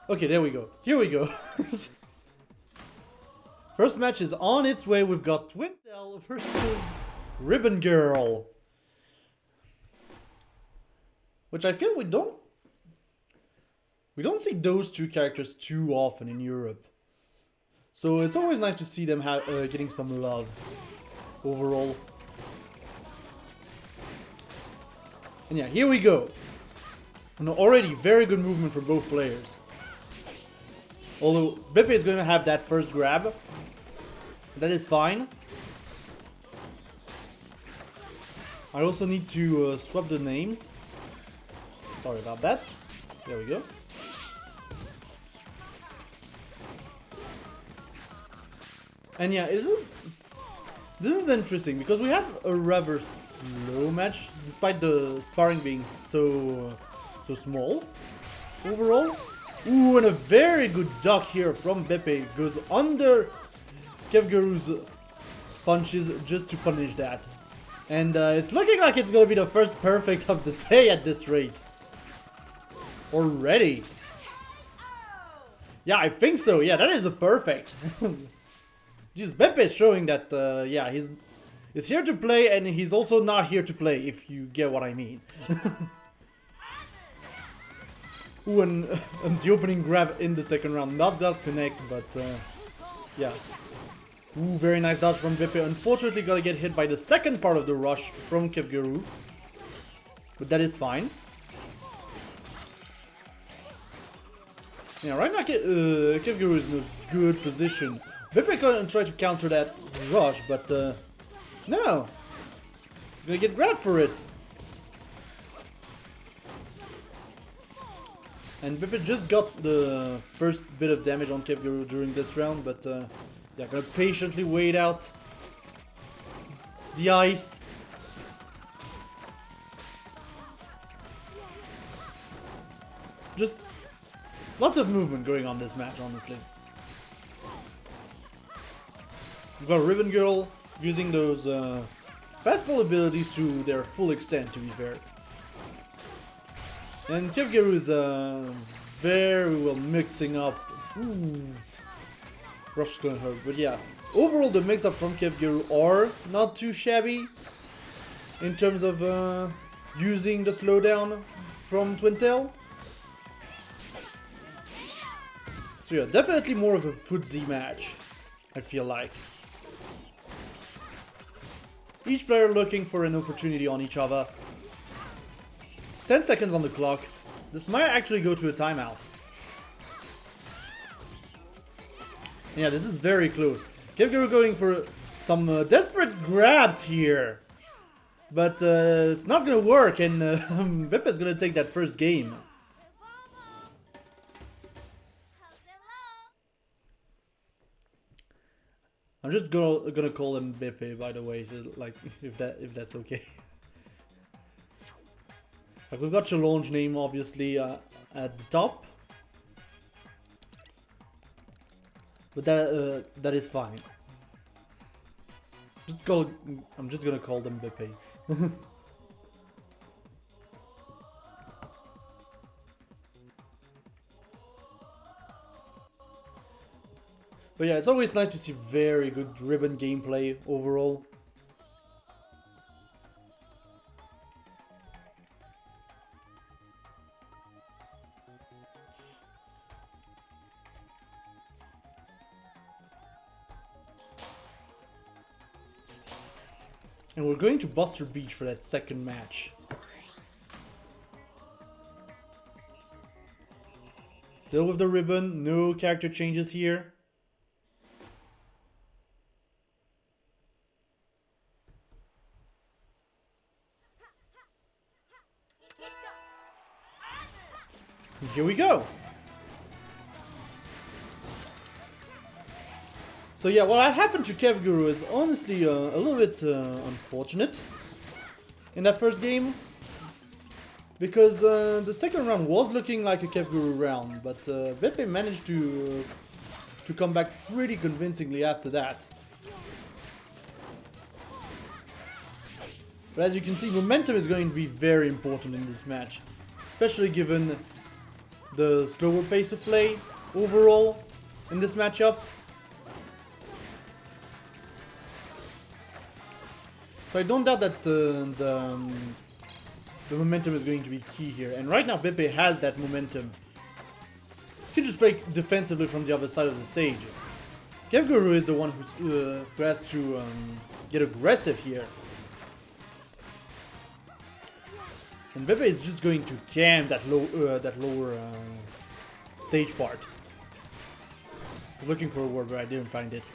Okay, there we go. Here we go. First match is on its way. We've got Twintel versus Ribbon Girl. Which I feel we don't see those two characters too often in Europe. So it's always nice to see them getting some love overall. And yeah, here we go. And already very good movement from both players. Although Beppe is going to have that first grab. That is fine. I also need to swap the names. Sorry about that. There we go. And yeah, this is interesting because we have a rather slow match, despite the sparring being so small overall. Ooh, and a very good duck here from Beppe goes under Kevgaru's punches just to punish that. And it's looking like it's gonna be the first perfect of the day at this rate. Already. Yeah, I think so. Yeah, that is a perfect. Just Beppe is showing that, yeah, he's here to play and he's also not here to play, if you get what I mean. Ooh, and the opening grab in the second round. Not that connect, but yeah. Ooh, very nice dodge from Beppe. Unfortunately, gotta get hit by the second part of the rush from Kevgaru. But that is fine. Yeah, right now Kevgaru is in a good position. Beppe gonna try to counter that rush, but no. He's gonna get grabbed for it. And Beppe just got the first bit of damage on Kevgaru during this round, but yeah, gonna patiently wait out the ice. Just lots of movement going on this match, honestly. We've got Ribbon Girl using those fastfall abilities to their full extent, to be fair. And Kevgaru is very well mixing up. Ooh. Rush is gonna hurt, but yeah. Overall, the mix-up from Kevgaru are not too shabby in terms of using the slowdown from Twintel. So yeah, definitely more of a footsie match, I feel like. Each player looking for an opportunity on each other. 10 seconds on the clock. This might actually go to a timeout. Yeah, this is very close. Kevgaru going for some desperate grabs here. But it's not gonna work, and Beppe is gonna take that first game. I'm just gonna call him Beppe, by the way, so, like if that's okay. Like, we've got Challonge name obviously at the top, but that is fine. I'm just gonna call them Beppe. But yeah, it's always nice to see very good ribbon gameplay overall. And we're going to Buster Beach for that second match. Still with the ribbon, no character changes here. Here we go. So yeah, what happened to Kevgaru is honestly a little bit unfortunate in that first game. Because the second round was looking like a Kevgaru round, but Beppe managed to come back pretty convincingly after that. But as you can see, momentum is going to be very important in this match. Especially given the slower pace of play overall in this matchup. So I don't doubt that the momentum is going to be key here. And right now Beppe has that momentum. He can just play defensively from the other side of the stage. Kevguru is the one who has to get aggressive here. And Beppe is just going to cam that lower stage part. I was looking for a word, but I didn't find it.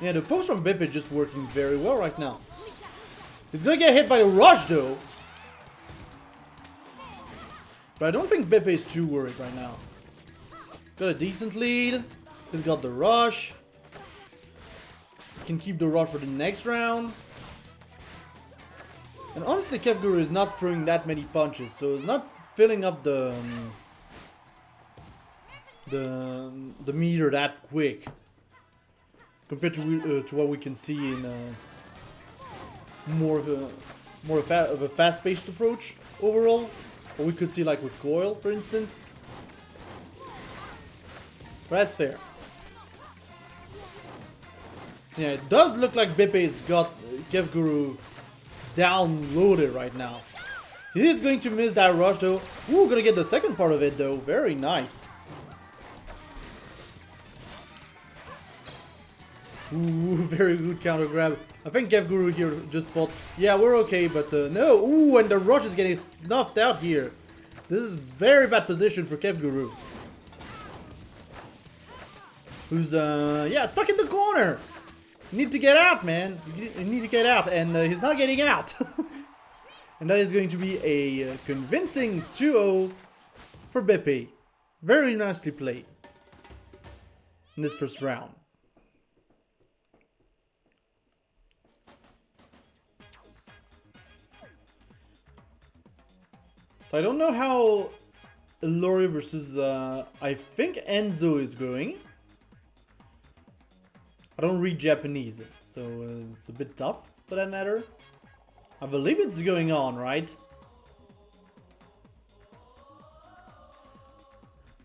Yeah, the post from Beppe just working very well right now. He's gonna get hit by a rush though. But I don't think Beppe is too worried right now. Got a decent lead. He's got the rush. Can keep the rush for the next round. And honestly, Kevguru is not throwing that many punches, so it's not filling up the meter that quick compared to what we can see in more of a fast-paced approach overall. Or we could see like with Coil, for instance. But that's fair. Yeah, it does look like Beppe's got Kevguru downloaded right now. He is going to miss that rush though. Ooh, gonna get the second part of it though. Very nice. Ooh, very good counter grab. I think Kevguru here just thought, yeah, we're okay, but no. Ooh, and the rush is getting snuffed out here. This is very bad position for Kevguru. Who's, yeah, stuck in the corner. You need to get out, man. You need to get out, and he's not getting out. And that is going to be a convincing 2-0 for Beppe. Very nicely played in this first round. So I don't know how Lori versus, I think Enzo is going. I don't read Japanese, so it's a bit tough for that matter. I believe it's going on, right?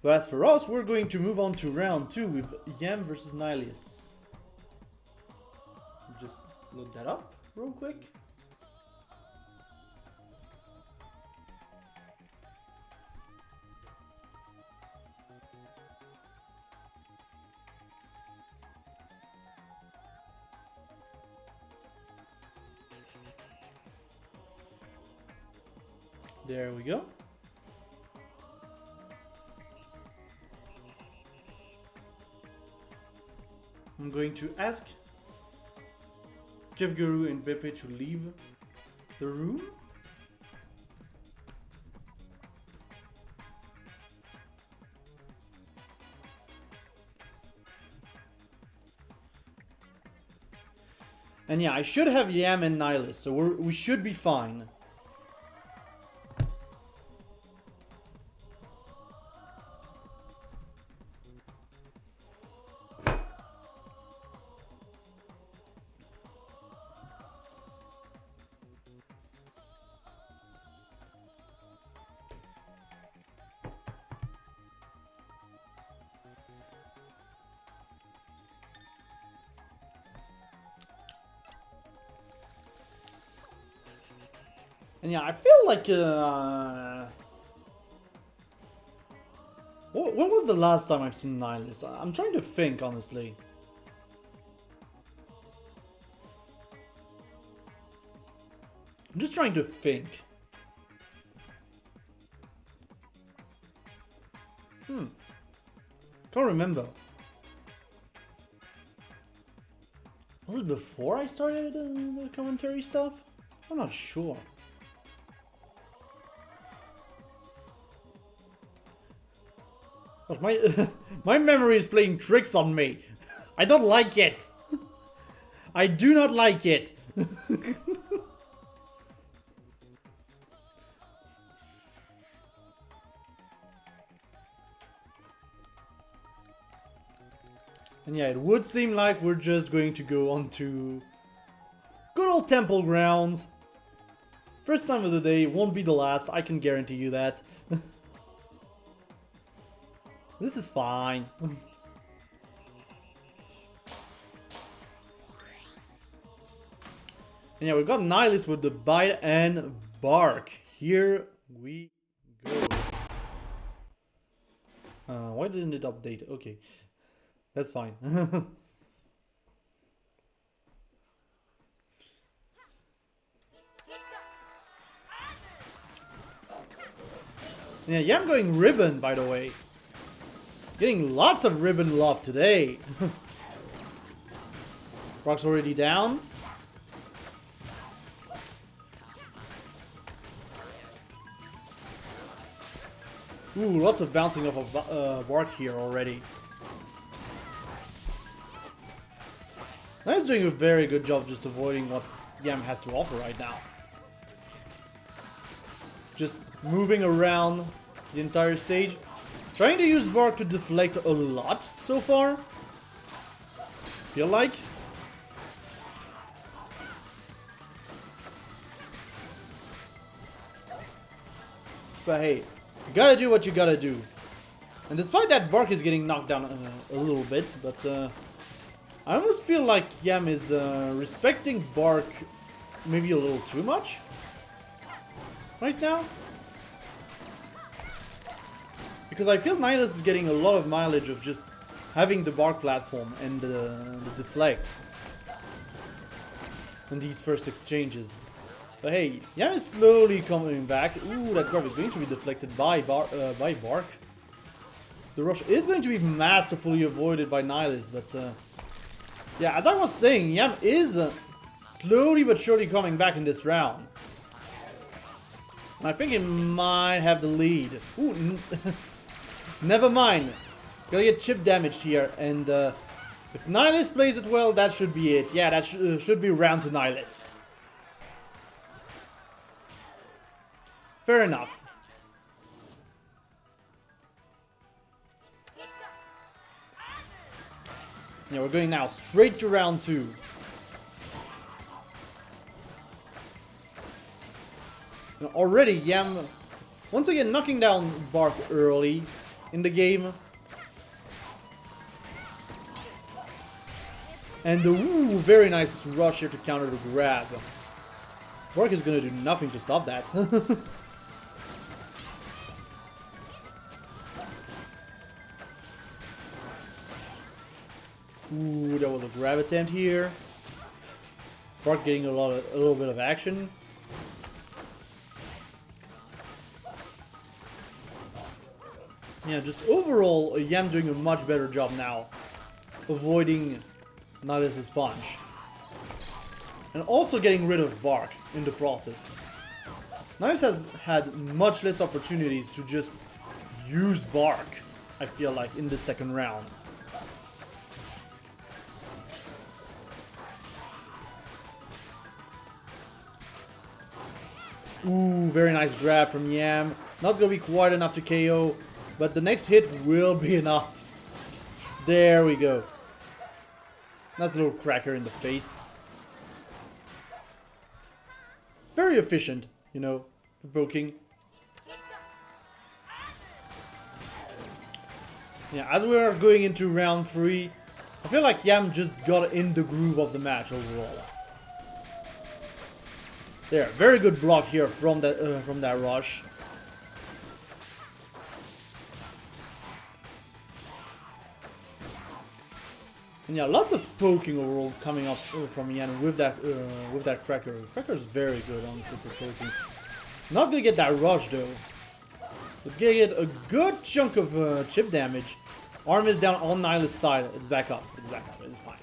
But as for us, we're going to move on to round 2 with Yam versus Nilis. Just load that up real quick. There we go. I'm going to ask Kevguru and Beppe to leave the room. And yeah, I should have Yam and Nilis, so we should be fine. And yeah, I feel like, when was the last time I've seen Nilis? I'm trying to think, honestly. I'm just trying to think. Can't remember. Was it before I started the commentary stuff? I'm not sure. But my memory is playing tricks on me. I don't like it. I do not like it. And yeah, it would seem like we're just going to go on to good old temple grounds First time of the day, won't be the last, I can guarantee you that. This is fine. And yeah, we've got Nilis with the bite and bark. Here we go. Why didn't it update? Okay, that's fine. Yeah, I'm going ribbon, by the way. Getting lots of ribbon love today. Rock's already down. Ooh, lots of bouncing off of Bark here already. Nilis doing a very good job just avoiding what Yam has to offer right now. Just moving around the entire stage. Trying to use Bark to deflect a lot so far. Feel like. But hey, you gotta do what you gotta do. And despite that, Bark is getting knocked down a little bit, but I almost feel like Yam is respecting Bark maybe a little too much right now. Because I feel Nilis is getting a lot of mileage of just having the Bark platform and the deflect in these first exchanges. But hey, Yam is slowly coming back. Ooh, that grab is going to be deflected by Bark. The rush is going to be masterfully avoided by Nilis, but yeah, as I was saying, Yam is slowly but surely coming back in this round. And I think he might have the lead. Ooh, never mind. Gotta get chip damaged here, and if Nilis plays it well, that should be it. Yeah, that should be round to Nilis. Fair enough. Yeah, we're going now straight to round 2. Now, already Yam once again knocking down Bark early in the game. And the very nice rush here to counter the grab. Bark is gonna do nothing to stop that. Ooh, there was a grab attempt here. Bark getting a little bit of action. Yeah, just overall, Yam doing a much better job now, avoiding Nilis' punch. And also getting rid of Bark in the process. Nilis has had much less opportunities to just use Bark, I feel like, in the second round. Ooh, very nice grab from Yam. Not gonna be quite enough to KO, but the next hit will be enough. There we go. Nice little cracker in the face. Very efficient, you know, for poking. Yeah, as we are going into round 3, I feel like Yam just got in the groove of the match overall. There, very good block here from that rush. And yeah, lots of poking overall coming up from Yan with that cracker. Cracker is very good, honestly, for poking. Not gonna get that rush though. But gonna get a good chunk of chip damage. Arm is down on Nilis' side. It's back up. It's back up. It's fine.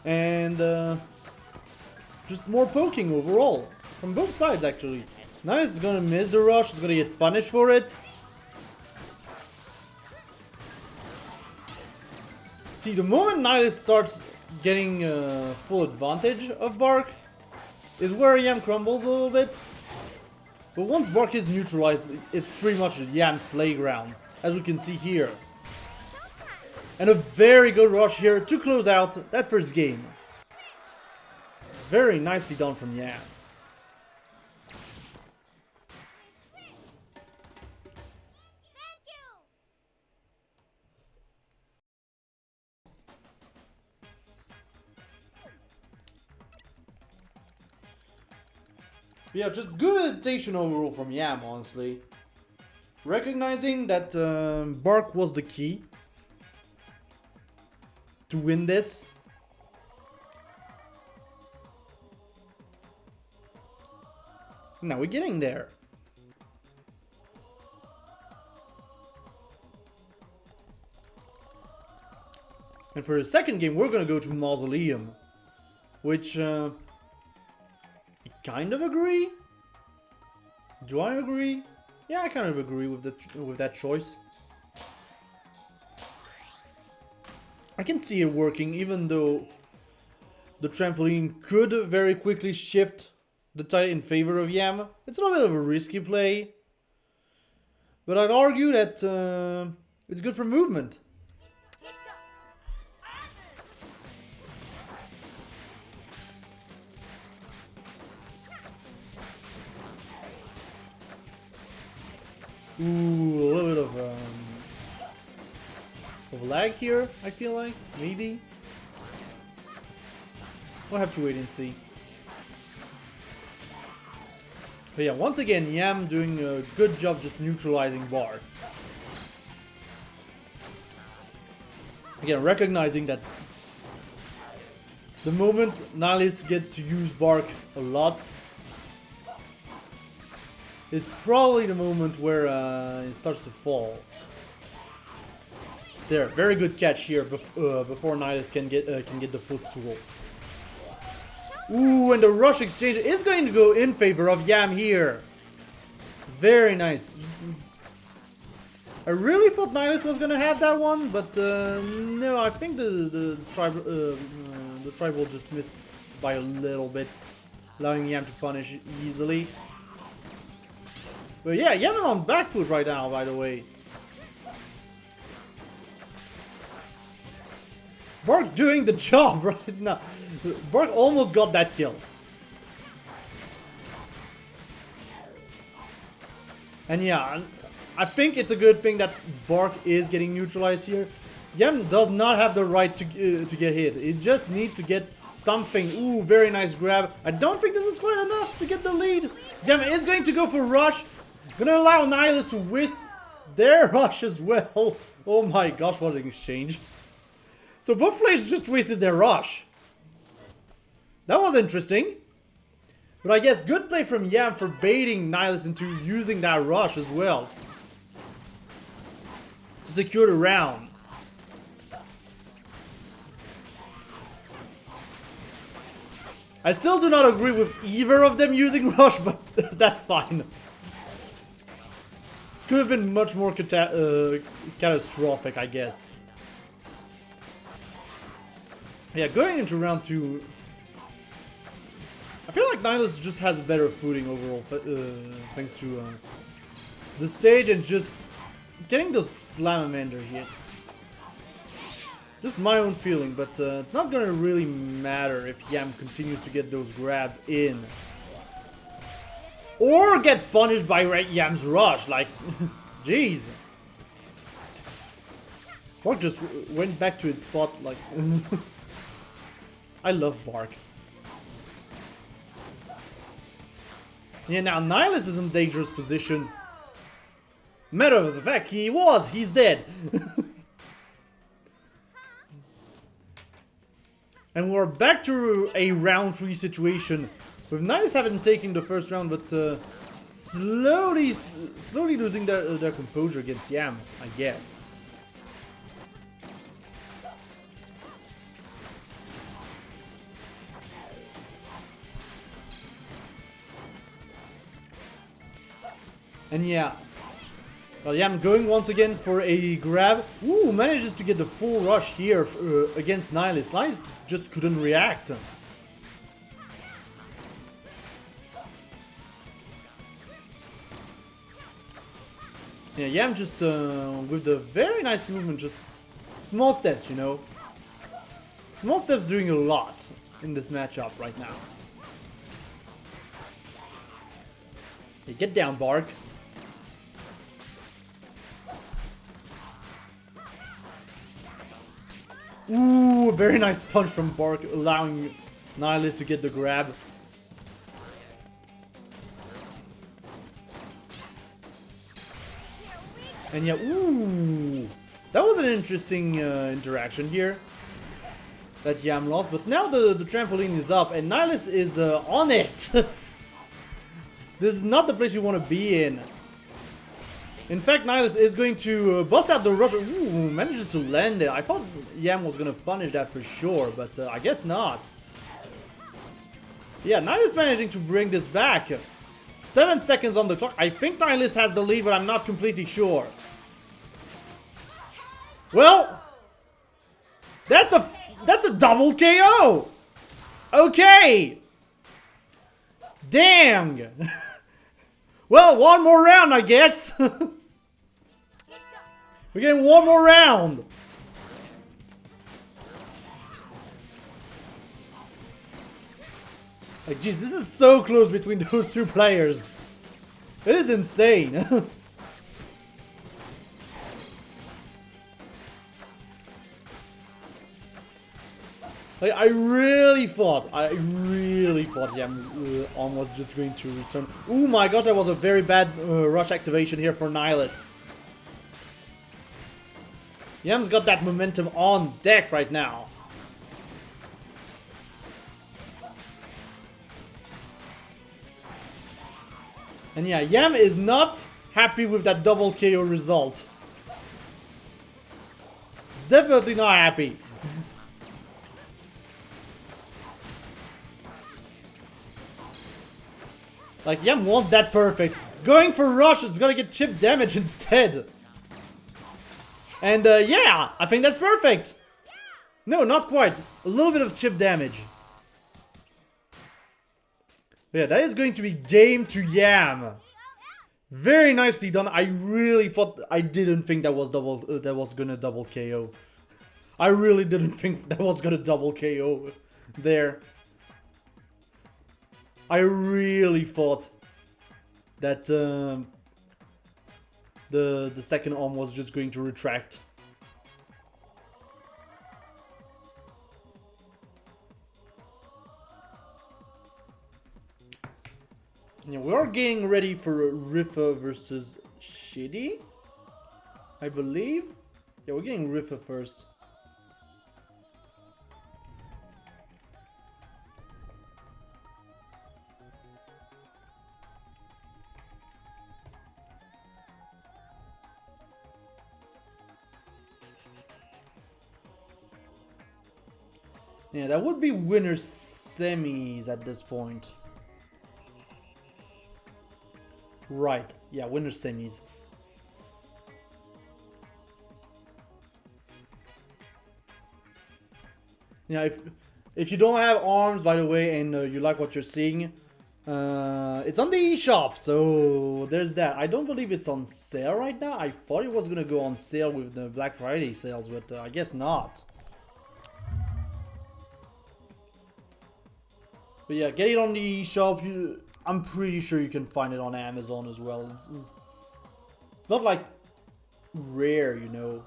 And just more poking overall from both sides actually. Nilis is gonna miss the rush, he's gonna get punished for it. See, the moment Nilis starts getting full advantage of Bark is where Yam crumbles a little bit. But once Bark is neutralized, it's pretty much Yam's playground, as we can see here. And a very good rush here to close out that first game. Very nicely done from Yam. Yeah, just good adaptation overall from Yam, honestly. Recognizing that Bark was the key to win this. Now we're getting there. And for the second game, we're gonna go to Mausoleum, which I kind of agree. Do I agree? Yeah, I kind of agree with that choice. I can see it working, even though the trampoline could very quickly shift the tide in favor of Yam. It's a little bit of a risky play, but I'd argue that it's good for movement. Ooh, a little bit of lag here, I feel like. Maybe. We'll have to wait and see. But yeah, once again, Yam doing a good job just neutralizing Bark. Again, recognizing that the moment Nilis gets to use Bark a lot is probably the moment where it starts to fall. There, very good catch here before Nilis can get the footstool. Ooh, and the rush exchange is going to go in favor of Yam here. Very nice. I really thought Nilis was gonna have that one, but no, I think the tribal just missed by a little bit, allowing Yam to punish easily. But yeah, Yam is on back foot right now, by the way. Bark doing the job right now. Bark almost got that kill. And yeah, I think it's a good thing that Bark is getting neutralized here. Yam does not have the right to get hit. It just needs to get something. Ooh, very nice grab. I don't think this is quite enough to get the lead. Yam is going to go for rush. Gonna allow Nilis to waste their rush as well. Oh my gosh, what an exchange. So both players just wasted their rush. That was interesting. But I guess good play from Yam for baiting Nilis into using that rush as well to secure the round. I still do not agree with either of them using rush, but that's fine. Could have been much more catastrophic, I guess. Yeah, going into round 2, I feel like Nilis just has better footing overall, thanks to the stage and just getting those Salamander hits. Just my own feeling, but it's not gonna really matter if Yam continues to get those grabs in. Or gets punished by Yam's rush, like, jeez. Bark just went back to its spot, like, I love Bark. Yeah, now Nilis is in a dangerous position. Matter of the fact, he's dead. And we're back to a round 3 situation. With Nilis having taken the first round, but slowly losing their composure against Yam, I guess. And yeah, well, Yam going once again for a grab. Ooh, manages to get the full rush here against Nilis. Nilis just couldn't react. Yeah, Yam just with the very nice movement just Small steps, you know. Small steps doing a lot in this matchup right now. Hey, get down, Bark. Ooh, very nice punch from Bark, allowing Nilis to get the grab. And yeah, ooh, that was an interesting interaction here that Yam lost. But now the trampoline is up and Nilis is on it. This is not the place you want to be in. In fact, Nilis is going to bust out the rush. Ooh, manages to land it. I thought Yam was going to punish that for sure, but I guess not. Yeah, Nilis managing to bring this back. 7 seconds on the clock. I think Nilis has the lead, but I'm not completely sure. Well, that's a double KO. Okay. Dang. Well, one more round, I guess. We're getting one more round. Like, geez, this is so close between those two players. It is insane. Like, I really thought Yam was just going to return. Oh my gosh, that was a very bad rush activation here for Nilis. Yam's got that momentum on deck right now. And yeah, Yam is not happy with that double KO result. Definitely not happy. Like, Yam wants that perfect. Going for rush, it's gonna get chip damage instead. And yeah, I think that's perfect. No, not quite. A little bit of chip damage. Yeah, that is going to be game to Yam. Very nicely done. I really thought, I didn't think that was gonna double KO. I really didn't think that was gonna double KO there. I really thought that the second arm was just going to retract. Yeah, we are getting ready for Riffa versus Shetty, I believe. Yeah, we're getting Riffa first. Yeah, that would be winner semis at this point. Right, yeah, winner semis. Yeah, if you don't have arms, by the way, and you like what you're seeing, it's on the eShop, so there's that. I don't believe it's on sale right now. I thought it was gonna go on sale with the Black Friday sales, but I guess not. But yeah, get it on the eShop. I'm pretty sure you can find it on Amazon as well. It's not like rare, you know.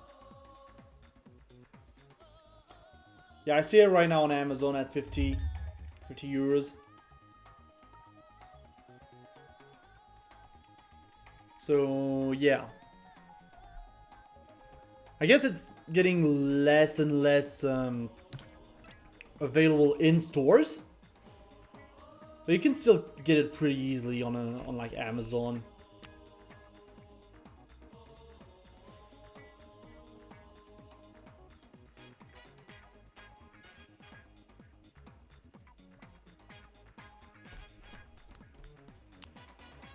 Yeah, I see it right now on Amazon at 50 euros. So yeah, I guess it's getting less and less available in stores. But you can still get it pretty easily on like Amazon.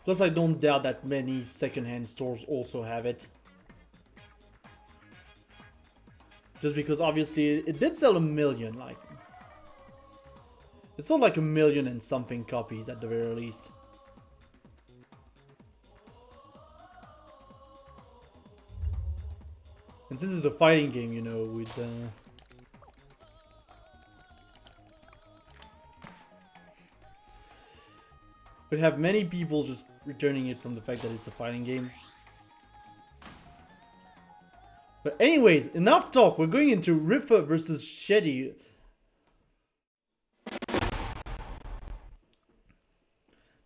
Plus, I don't doubt that many secondhand stores also have it. Just because obviously it did sell 1 million, like. It sold like 1 million and something copies at the very least. And since it's a fighting game, you know, with we'd have many people just returning it from the fact that it's a fighting game. But anyways, enough talk. We're going into Riffa versus Shetty.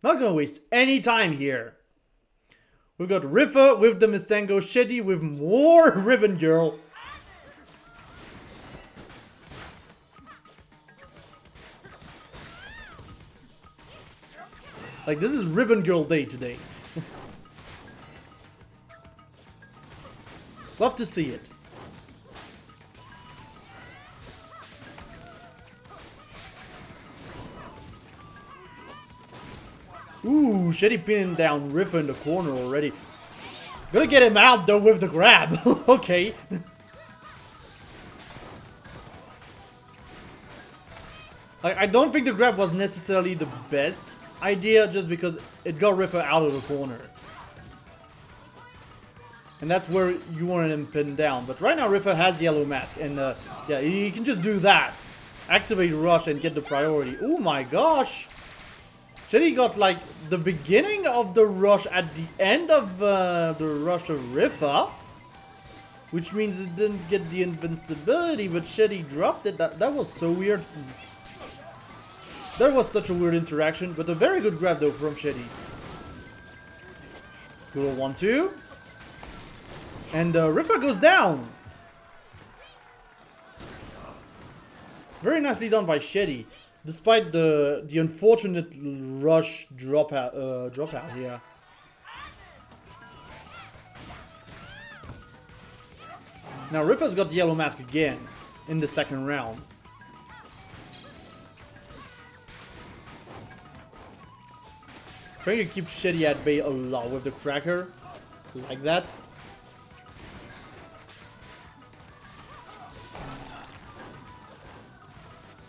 Not gonna waste any time here. We've got Riffa with the Misengo, Shetty with more Ribbon Girl. Like, this is Ribbon Girl Day today. Love to see it. Ooh, Shetty pinning down Riffa in the corner already. Gonna get him out though with the grab. Okay. I don't think the grab was necessarily the best idea just because it got Riffa out of the corner. And that's where you wanted him pinned down. But right now Riffa has Yellow Mask and yeah, he can just do that. Activate Rush and get the priority. Oh my gosh. Shetty got like the beginning of the rush at the end of the rush of Riffa. Which means it didn't get the invincibility, but Shetty dropped it. That was so weird. That was such a weird interaction, but a very good grab though from Shetty. Good old 1-2. And Riffa goes down. Very nicely done by Shetty, despite the unfortunate rush dropout here. Now Riffa's got Yellow Mask again in the second round. Trying to keep Shetty at bay a lot with the cracker, like that.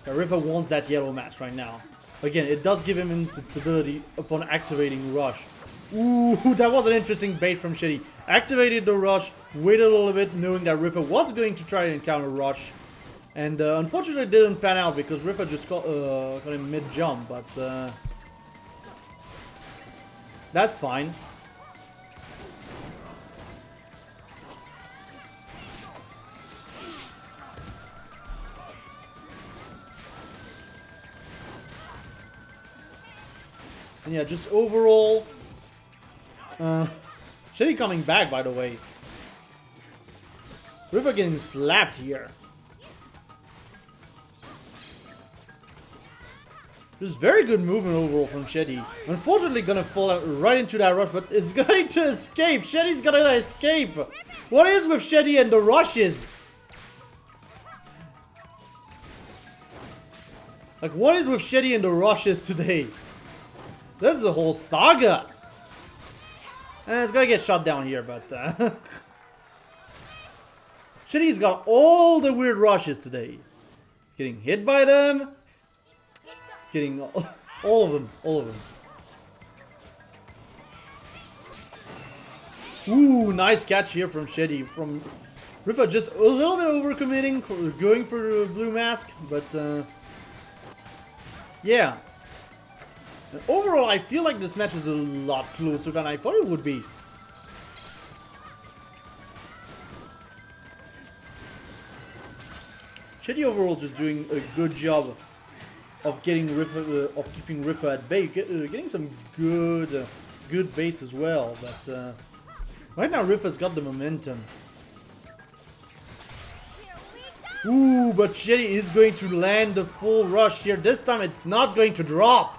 Riffa wants that Yellow Mask right now. Again, it does give him invincibility upon activating Rush. Ooh, that was an interesting bait from Shetty. Activated the Rush, waited a little bit, knowing that Riffa was going to try and counter Rush. And unfortunately it didn't pan out because Riffa just got him mid-jump, but that's fine. And yeah, just overall, Shetty coming back, by the way. Riffa getting slapped here. Just very good movement overall from Shetty. Unfortunately gonna fall out right into that rush, but it's going to escape. Shetty's gonna escape. What is with Shetty and the rushes? Like, what is with Shetty and the rushes today? There's a whole saga. And it's gonna get shot down here, but Shetty's got all the weird rushes today. He's getting hit by them. He's getting all of them. Ooh, nice catch here from Shetty. From Riffa, just a little bit overcommitting, going for the blue mask, but yeah. Overall, I feel like this match is a lot closer than I thought it would be. Shetty overall just doing a good job of getting Riffa, of keeping Riffa at bay, getting some good baits as well. But right now, Riffa's got the momentum. Ooh, but Shetty is going to land the full rush here. This time, it's not going to drop.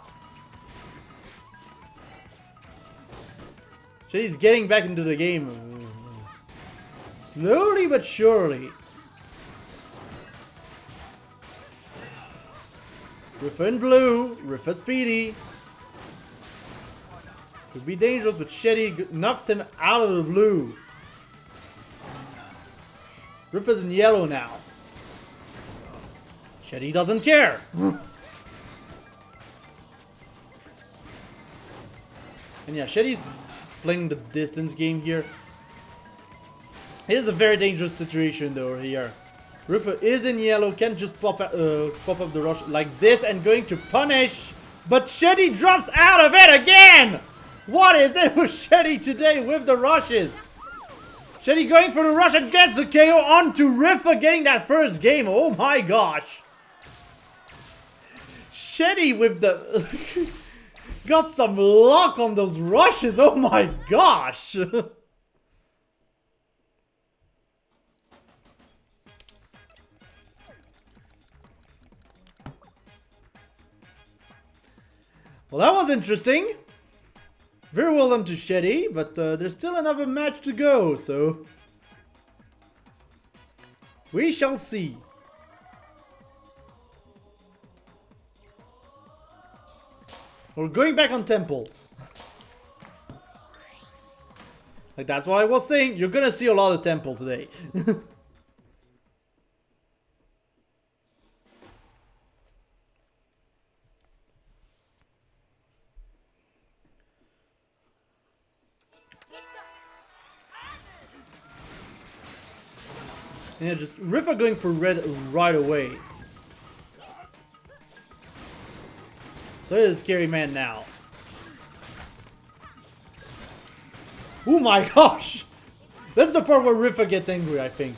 Shetty's getting back into the game. Slowly but surely. Riffa in blue. Riffa speedy. Could be dangerous, but Shetty knocks him out of the blue. Riffa's in yellow now. Shetty doesn't care. And yeah, Shetty's playing the distance game here. It is a very dangerous situation though here. Riffa is in yellow, can't just pop up the rush like this and going to punish. But Shetty drops out of it again! What is it with Shetty today with the rushes? Shetty going for the rush and gets the KO onto Riffa, getting that first game. Oh my gosh. Shetty with the... got some luck on those rushes. Oh my gosh. Well, that was interesting. Very well done to Shetty, but there's still another match to go, so... we shall see. We're going back on Temple. Like, that's what I was saying. You're gonna see a lot of Temple today. Yeah, just Riffa going for red right away. Look at the scary man now. Oh my gosh! That's the part where Riffa gets angry, I think.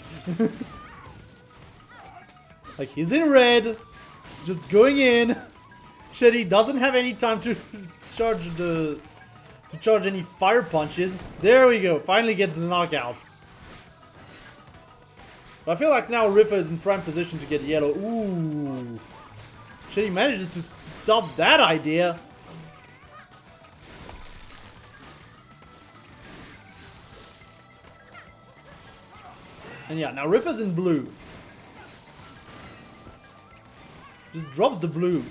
Like, he's in red, just going in. Shetty doesn't have any time to charge any fire punches. There we go, finally gets the knockout. But I feel like now Riffa is in prime position to get yellow. Ooh. Shetty manages to stop that idea. And yeah, now Riffa's in blue. Just drops the blue.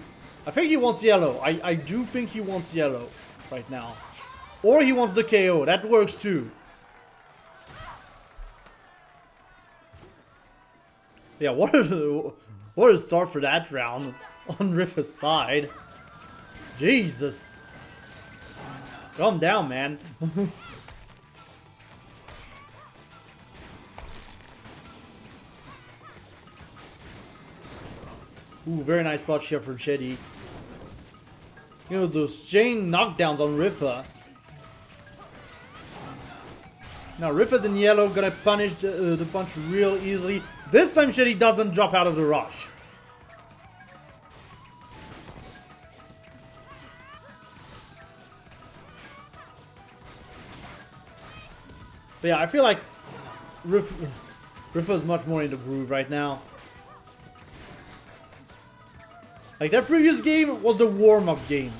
I think he wants yellow. I do think he wants yellow right now. Or he wants the KO. That works too. Yeah, what a start for that round on Riffa's side. Jesus. Calm down, man. Ooh, very nice spot here for Shetty. You know, those chain knockdowns on Riffa. Now Riffa's in yellow, gonna punish the punch real easily. This time Shetty doesn't drop out of the rush. But yeah, I feel like Riffa's much more in the groove right now. Like, that previous game was the warm-up game.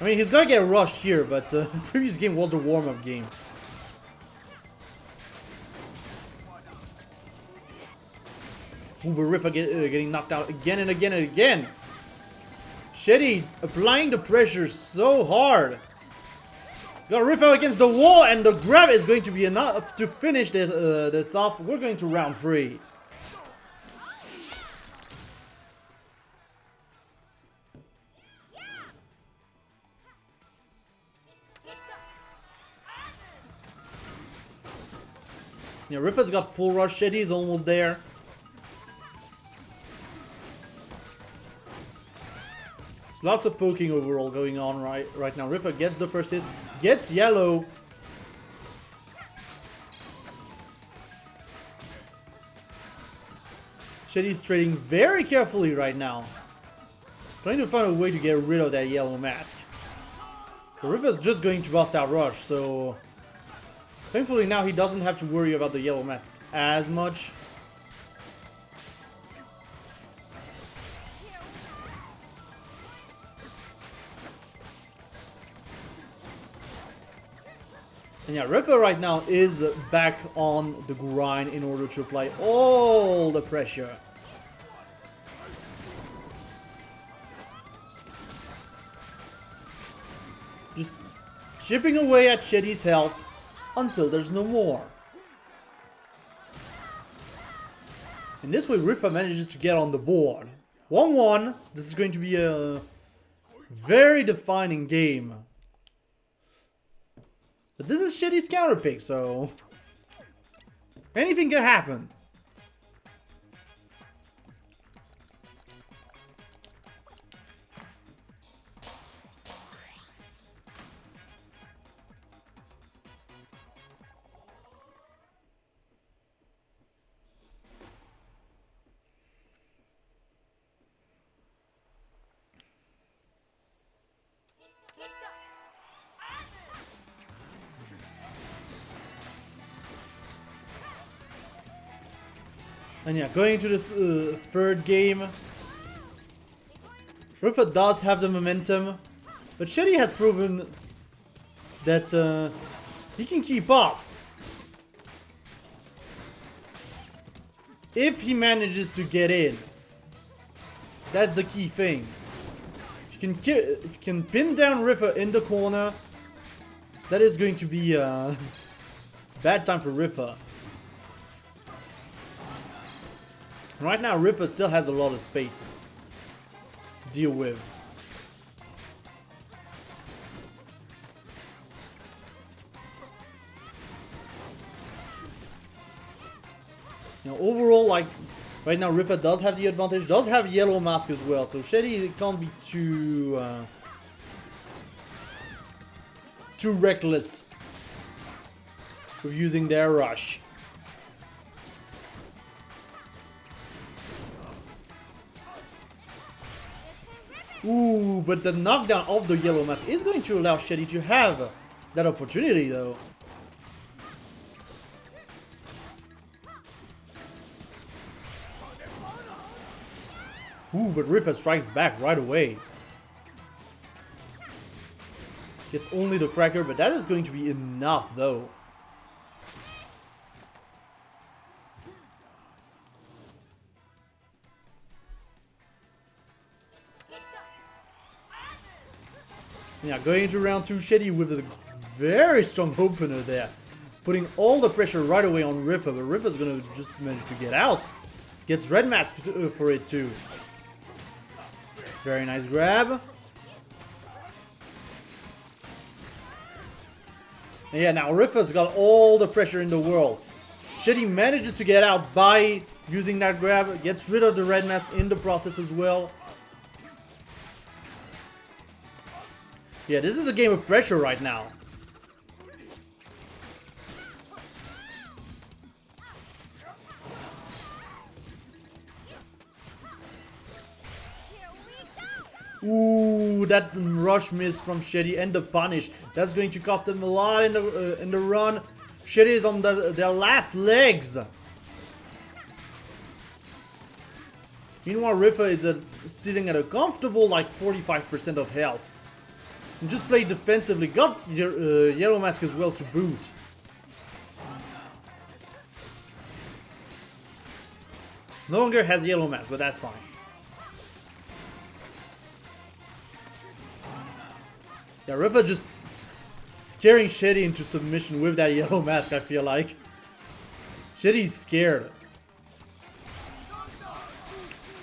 I mean, he's gonna get rushed here, but the previous game was the warm-up game. Ooh, but Riffa getting knocked out again and again and again. Shetty applying the pressure so hard. He's got Riffa against the wall, and the grab is going to be enough to finish this off. We're going to round 3. Yeah, Riffa's got full rush. Shetty's almost there. There's lots of poking overall going on right now. Riffa gets the first hit, gets yellow. Shetty's trading very carefully right now, trying to find a way to get rid of that yellow mask. So Riffa's just going to bust out rush, so thankfully now he doesn't have to worry about the yellow mask as much. And yeah, Riffa right now is back on the grind in order to apply all the pressure. Just chipping away at Shetty's health until there's no more. And this way Riffa manages to get on the board. 1-1. This is going to be a very defining game. But this is Shetty's counter pick, so anything can happen. And yeah, going into this third game, Riffa does have the momentum, but Shetty has proven that he can keep up if he manages to get in. That's the key thing. If you can pin down Riffa in the corner, that is going to be a bad time for Riffa. Right now, Riffa still has a lot of space to deal with. You know, overall, like, right now Riffa does have the advantage, does have yellow mask as well, so Shetty can't be too reckless with using their rush. Ooh, but the knockdown of the yellow mask is going to allow Shetty to have that opportunity, though. Ooh, but Riffa strikes back right away. Gets only the cracker, but that is going to be enough, though. Yeah, going into round 2, Shetty with a very strong opener there. Putting all the pressure right away on Riffa, but Riffa's gonna just manage to get out. Gets red mask for it too. Very nice grab. And yeah, now Riffa's got all the pressure in the world. Shetty manages to get out by using that grab, gets rid of the red mask in the process as well. Yeah, this is a game of pressure right now. Ooh, that rush miss from Shetty and the punish. That's going to cost them a lot in the run. Shetty is on their last legs. Meanwhile, Riffa is sitting at a comfortable like 45% of health. And just played defensively. Got yellow mask as well to boot. No longer has yellow mask, but that's fine. Yeah, Riffa just scaring Shetty into submission with that yellow mask, I feel like. Shetty's scared.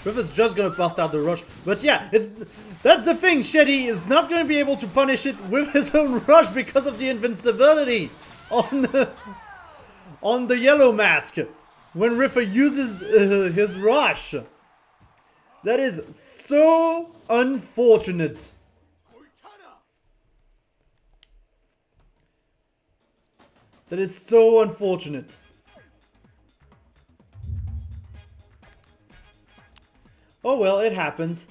Riffa's just gonna bust out the rush. But yeah, that's the thing, Shetty is not gonna be able to punish it with his own rush because of the invincibility on the yellow mask when Riffa uses his rush. That is so unfortunate. That is so unfortunate. Oh well, it happens.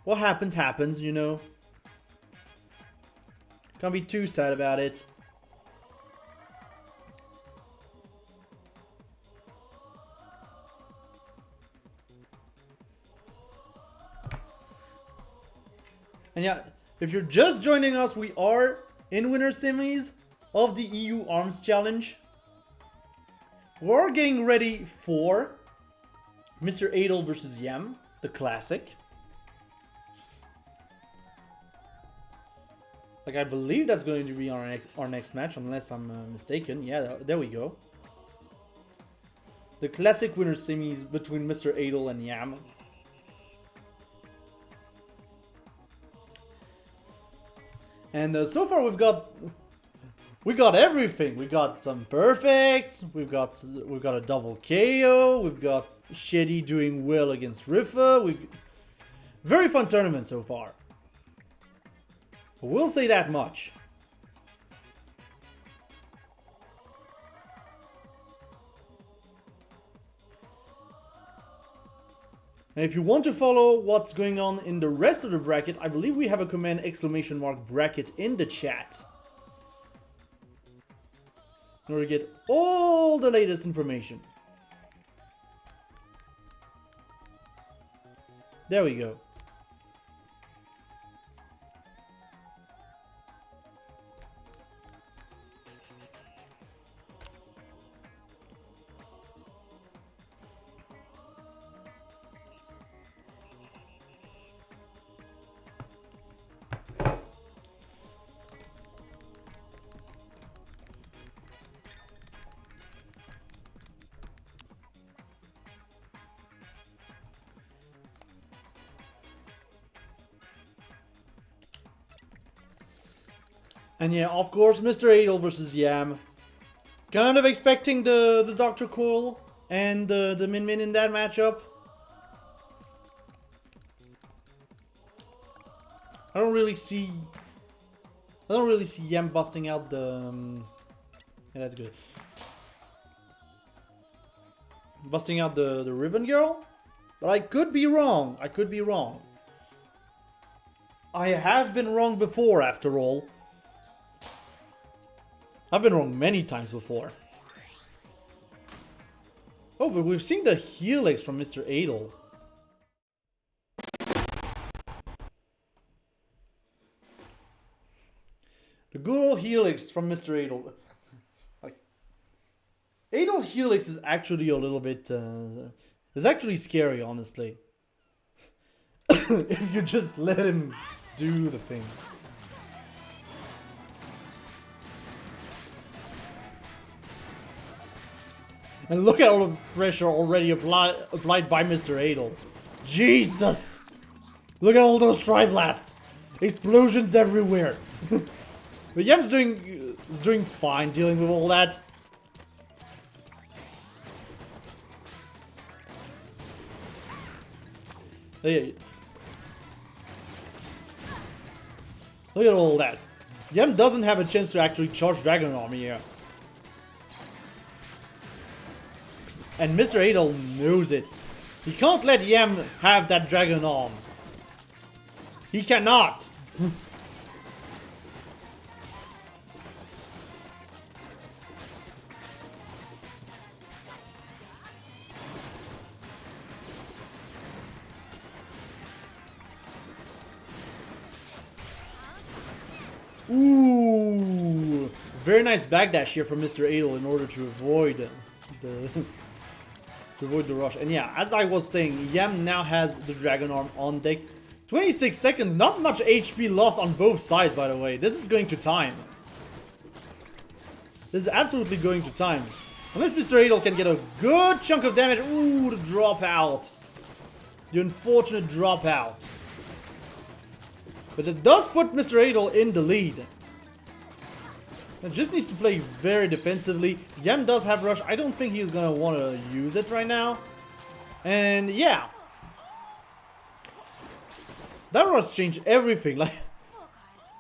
What happens, happens, you know. Can't be too sad about it. And yeah, if you're just joining us, we are in winner semis of the EU Arms Challenge. We're getting ready for Mr. Adel versus Yam, the classic. Like, I believe that's going to be our next match, unless I'm mistaken. Yeah, there we go. The classic winner semis between Mr. Adel and Yam. And so far we got everything. We got some perfects. We've got a double KO. We've got Shetty doing well against Riffa. Very fun tournament so far. We'll say that much. And if you want to follow what's going on in the rest of the bracket, I believe we have a command ! bracket in the chat. In order to get all the latest information. There we go. And yeah, of course, Mr. Adel versus Yam. Kind of expecting the Dr. Coil and the Min Min in that matchup. I don't really see Yam busting out the yeah, that's good. Busting out the Ribbon Girl. But I could be wrong. I have been wrong before, after all. I've been wrong many times before. Oh, but we've seen the Helix from Mr. Adel. The good old Helix from Mr. Adel. Like, Adel Helix is actually a little bit... it's actually scary, honestly. If you just let him do the thing. And look at all the pressure already applied by Mr. Adel. Jesus! Look at all those Tri-Blasts! Explosions everywhere! But Yam's doing fine dealing with all that. Hey, look at all that. Yam doesn't have a chance to actually charge Dragon Army here. And Mr. Adel knows it. He can't let Yam have that Dragon Arm. He cannot. Ooh, very nice backdash here from Mr. Adel in order to avoid the rush. And yeah, as I was saying, Yam now has the Dragon Arm on deck. 26 seconds, not much HP lost on both sides, by the way. This is going to time. This is absolutely going to time. Unless Mr. Adel can get a good chunk of damage. Ooh, the dropout. The unfortunate dropout. But it does put Mr. Adel in the lead. It just needs to play very defensively. Yam does have rush. I don't think he's gonna want to use it right now. And yeah. That rush changed everything. Like,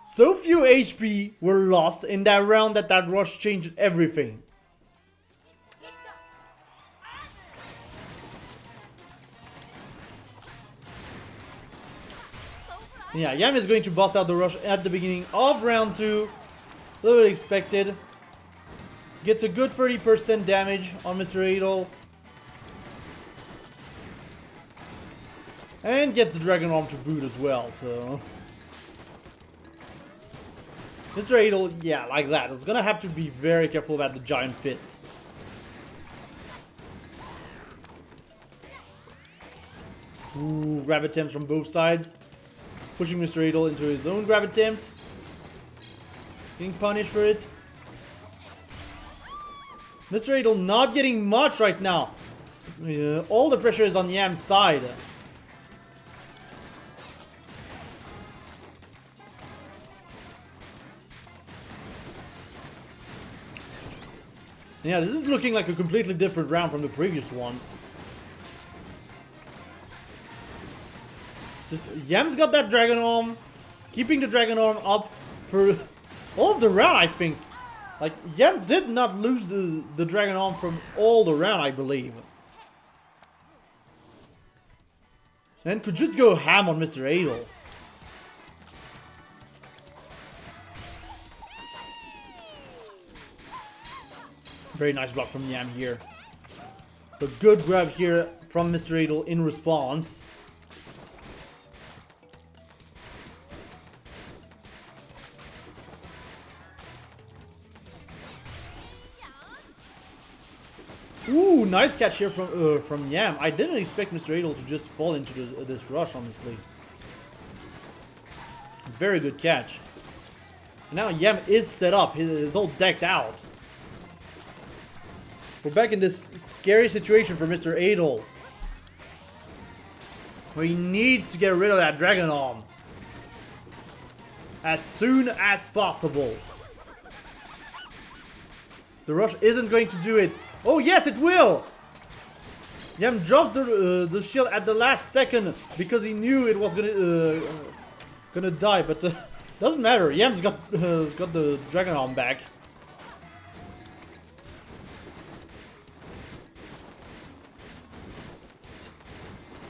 so few HP were lost in that round that rush changed everything. Yeah, Yam is going to bust out the rush at the beginning of round 2. A little bit expected. Gets a good 30% damage on Mr. Adel. And gets the Dragon Arm to boot as well, so... Mr. Adel, yeah, like that. It's gonna have to be very careful about the Giant Fist. Ooh, grab attempts from both sides. Pushing Mr. Adel into his own grab attempt. Being punished for it. Mr. Adel not getting much right now. All the pressure is on Yam's side. Yeah, this is looking like a completely different round from the previous one. Just Yam's got that Dragon Arm, keeping the Dragon Arm up for all of the round, I think. Like, Yam did not lose the Dragon Arm from all the round, I believe. And could just go ham on Mr. Adel. Very nice block from Yam here. A good grab here from Mr. Adel in response. Ooh, nice catch here from Yam. I didn't expect Mr. Adel to just fall into this rush, honestly. Very good catch. Now Yam is set up. He's all decked out. We're back in this scary situation for Mr. Adel, where he needs to get rid of that Dragon Arm as soon as possible. The rush isn't going to do it. Oh yes, it will! Yam drops the shield at the last second because he knew it was gonna die, but doesn't matter. Yam's got the Dragon Arm back.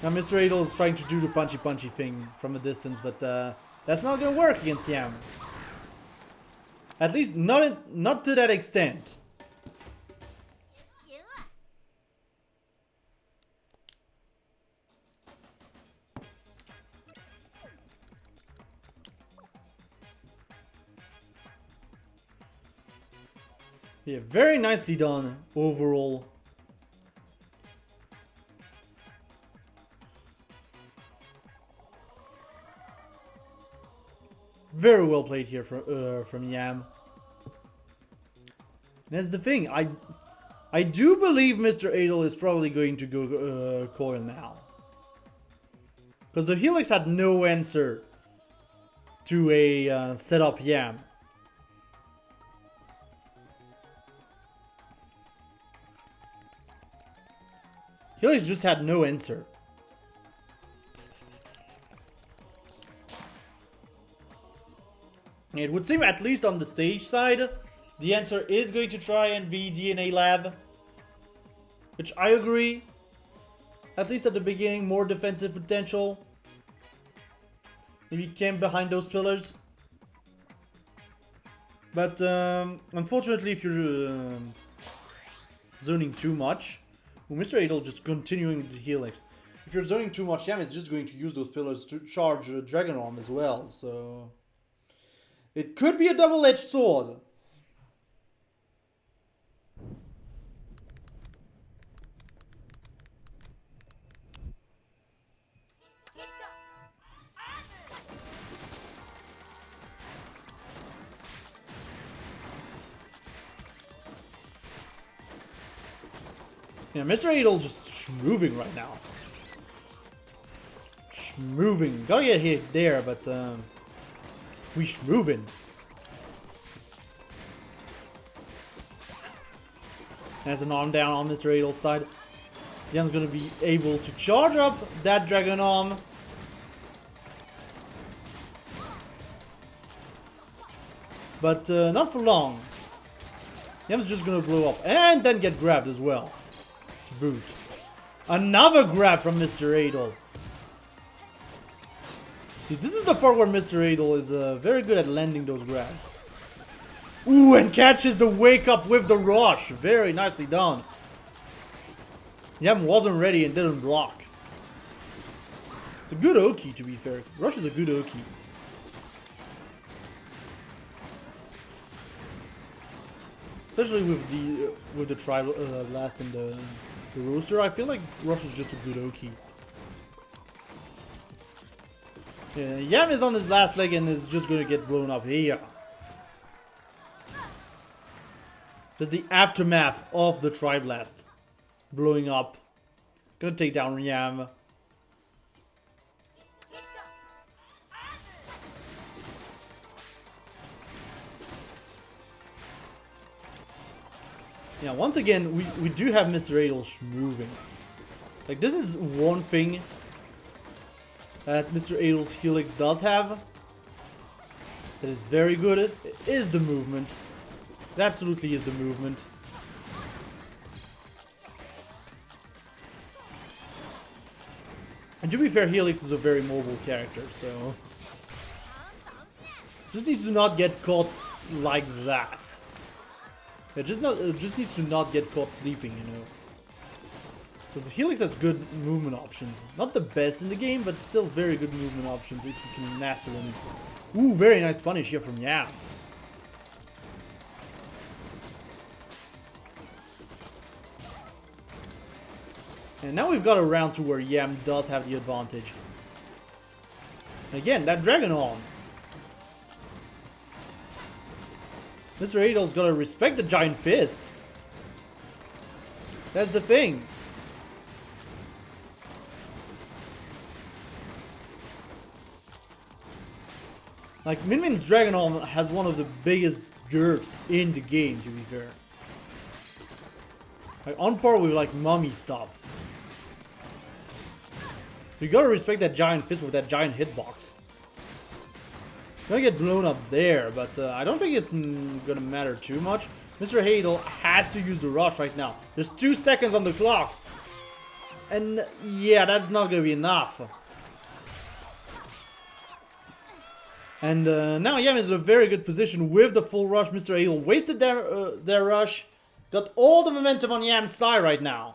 Now Mr. Adel is trying to do the punchy thing from a distance, but that's not gonna work against Yam. At least not to that extent. Yeah, very nicely done overall. Very well played here from Yam. And that's the thing. I do believe Mr. Adel is probably going to go coil now, because the Helix had no answer to a setup Yam. Helix just had no answer. It would seem, at least on the stage side, the answer is going to try and be DNA Lab. Which I agree. At least at the beginning, more defensive potential. Maybe camp behind those pillars. But unfortunately, if you're zoning too much, well, Mr. Adel just continuing the Helix. If you're zoning too much, Yam is just going to use those pillars to charge Dragon Arm as well. So it could be a double-edged sword. Yeah, Mr. Adel just schmoving right now. Schmoving. Gotta get hit there, but we schmoving. Has an arm down on Mr. Adel's side. Yam's gonna be able to charge up that Dragon Arm. But not for long. Yam's just gonna blow up and then get grabbed as well. To boot. Another grab from Mr. Adel. See, this is the part where Mr. Adel is very good at landing those grabs. Ooh, and catches the wake up with the rush. Very nicely done. Yam wasn't ready and didn't block. It's a good Oki, to be fair. Rush is a good Oki. Especially with the tri blast and the roaster, I feel like Rush is just a good Oki. Yeah, Yam is on his last leg and is just gonna get blown up here. Just the aftermath of the tri-blast blowing up. Gonna take down Yam. Yeah, once again, we do have Mr. Adel moving. Like, this is one thing that Mr. Adel's Helix does have that is very good at, is the movement. It absolutely is the movement. And to be fair, Helix is a very mobile character, so... Just needs to not get caught like that. Yeah, just needs to not get caught sleeping, you know. Because Helix has good movement options. Not the best in the game, but still very good movement options if you can master them. Ooh, very nice punish here from Yam. And now we've got a round 2 where Yam does have the advantage. Again, that Dragon on. Mr. Adel's gotta respect the Giant Fist. That's the thing. Like, Min Min's Dragon Arm has one of the biggest girths in the game, to be fair. Like, on par with, like, mummy stuff. So you gotta respect that Giant Fist with that giant hitbox. Gonna get blown up there, but I don't think it's gonna matter too much. Mr. Adel has to use the rush right now. There's 2 seconds on the clock. And yeah, that's not gonna be enough. And now Yam is in a very good position with the full rush. Mr. Adel wasted their rush. Got all the momentum on Yam's side right now.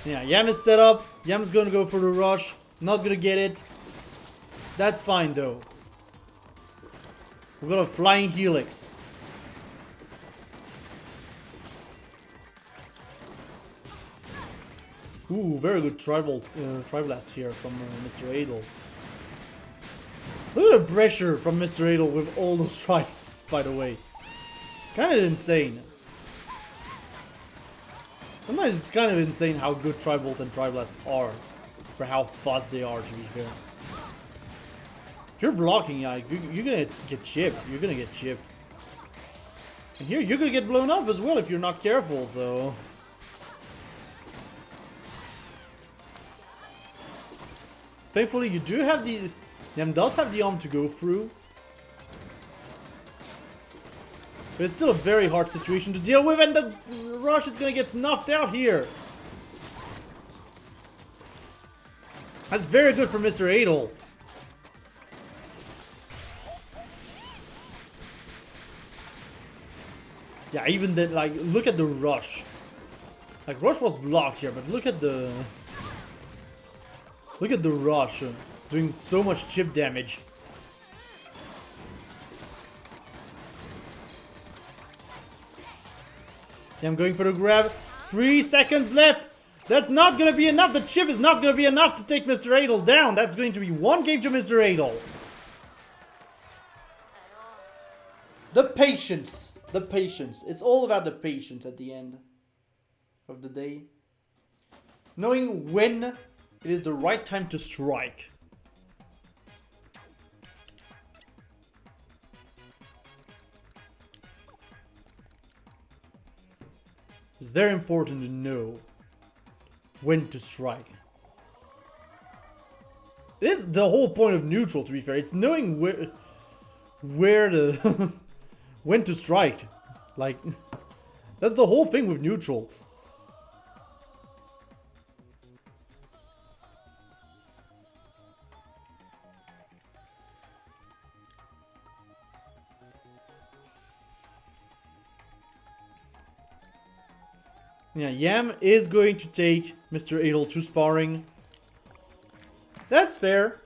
Yeah, Yam is set up. Yam is gonna go for the rush. Not gonna get it. That's fine though. We've got a flying Helix. Ooh, very good Tri-Blast here from Mr. Adel. Look at the pressure from Mr. Adel with all those Tri-Blasts, by the way. Kind of insane. Sometimes it's kind of insane how good Tri-Bolt and Tri-Blast are. For how fast they are, to be fair. If you're blocking, yeah, you're gonna get chipped. You're gonna get chipped. And here, you're gonna get blown up as well if you're not careful, so... Thankfully, you do have the... Yam does have the arm to go through. But it's still a very hard situation to deal with, and the rush is gonna get snuffed out here. That's very good for Mr. Adel. Yeah, even then, like, look at the rush. Like, rush was blocked here, but look at the... Look at the rush, doing so much chip damage. Yeah, I'm going for the grab. 3 seconds left. That's not gonna be enough. The chip is not gonna be enough to take Mr. Adel down. That's going to be 1 game to Mr. Adel. The patience. The patience. It's all about the patience at the end of the day. Knowing when it is the right time to strike. It's very important to know when to strike. It is the whole point of neutral, to be fair. It's knowing where to when to strike. Like, that's the whole thing with neutral. Yeah, Yam is going to take Mr. Adel to sparring. That's fair.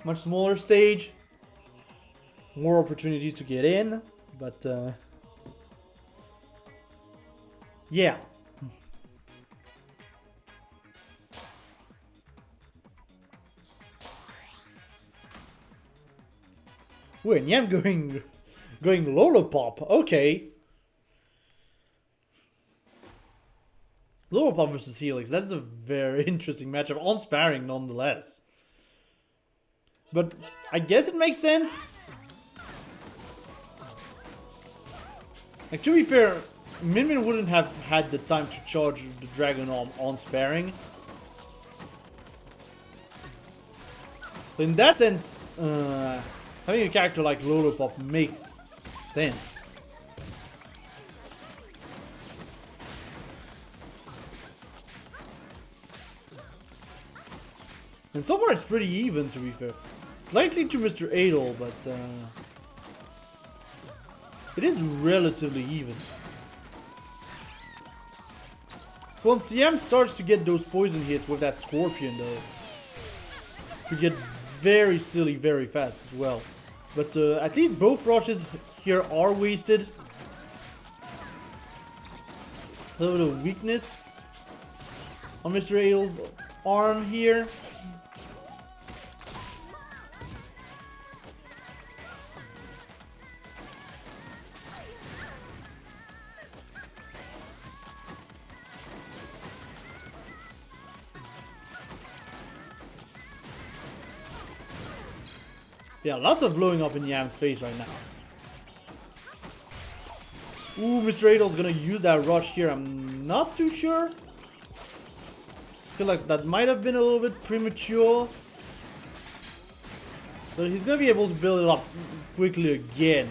Much smaller stage. More opportunities to get in. But, yeah. Wait, Yam going Lollipop. Okay. Lolopop versus Helix. That's a very interesting matchup. On sparring, nonetheless. But I guess it makes sense. Like, to be fair, Min Min wouldn't have had the time to charge the Dragon Arm on sparring. So in that sense, having a character like Lolopop makes sense. And so far it's pretty even, to be fair. Slightly to Mr. Adol, but it is relatively even. So once Yam starts to get those poison hits with that Scorpion, though, could get very silly very fast as well. But at least both rushes here are wasted. A little bit of weakness on Mr. Adol's arm here. Yeah, lots of blowing up in Yam's face right now. Ooh, Mr. Adol's gonna use that rush here. I'm not too sure. I feel like that might have been a little bit premature. But he's gonna be able to build it up quickly again.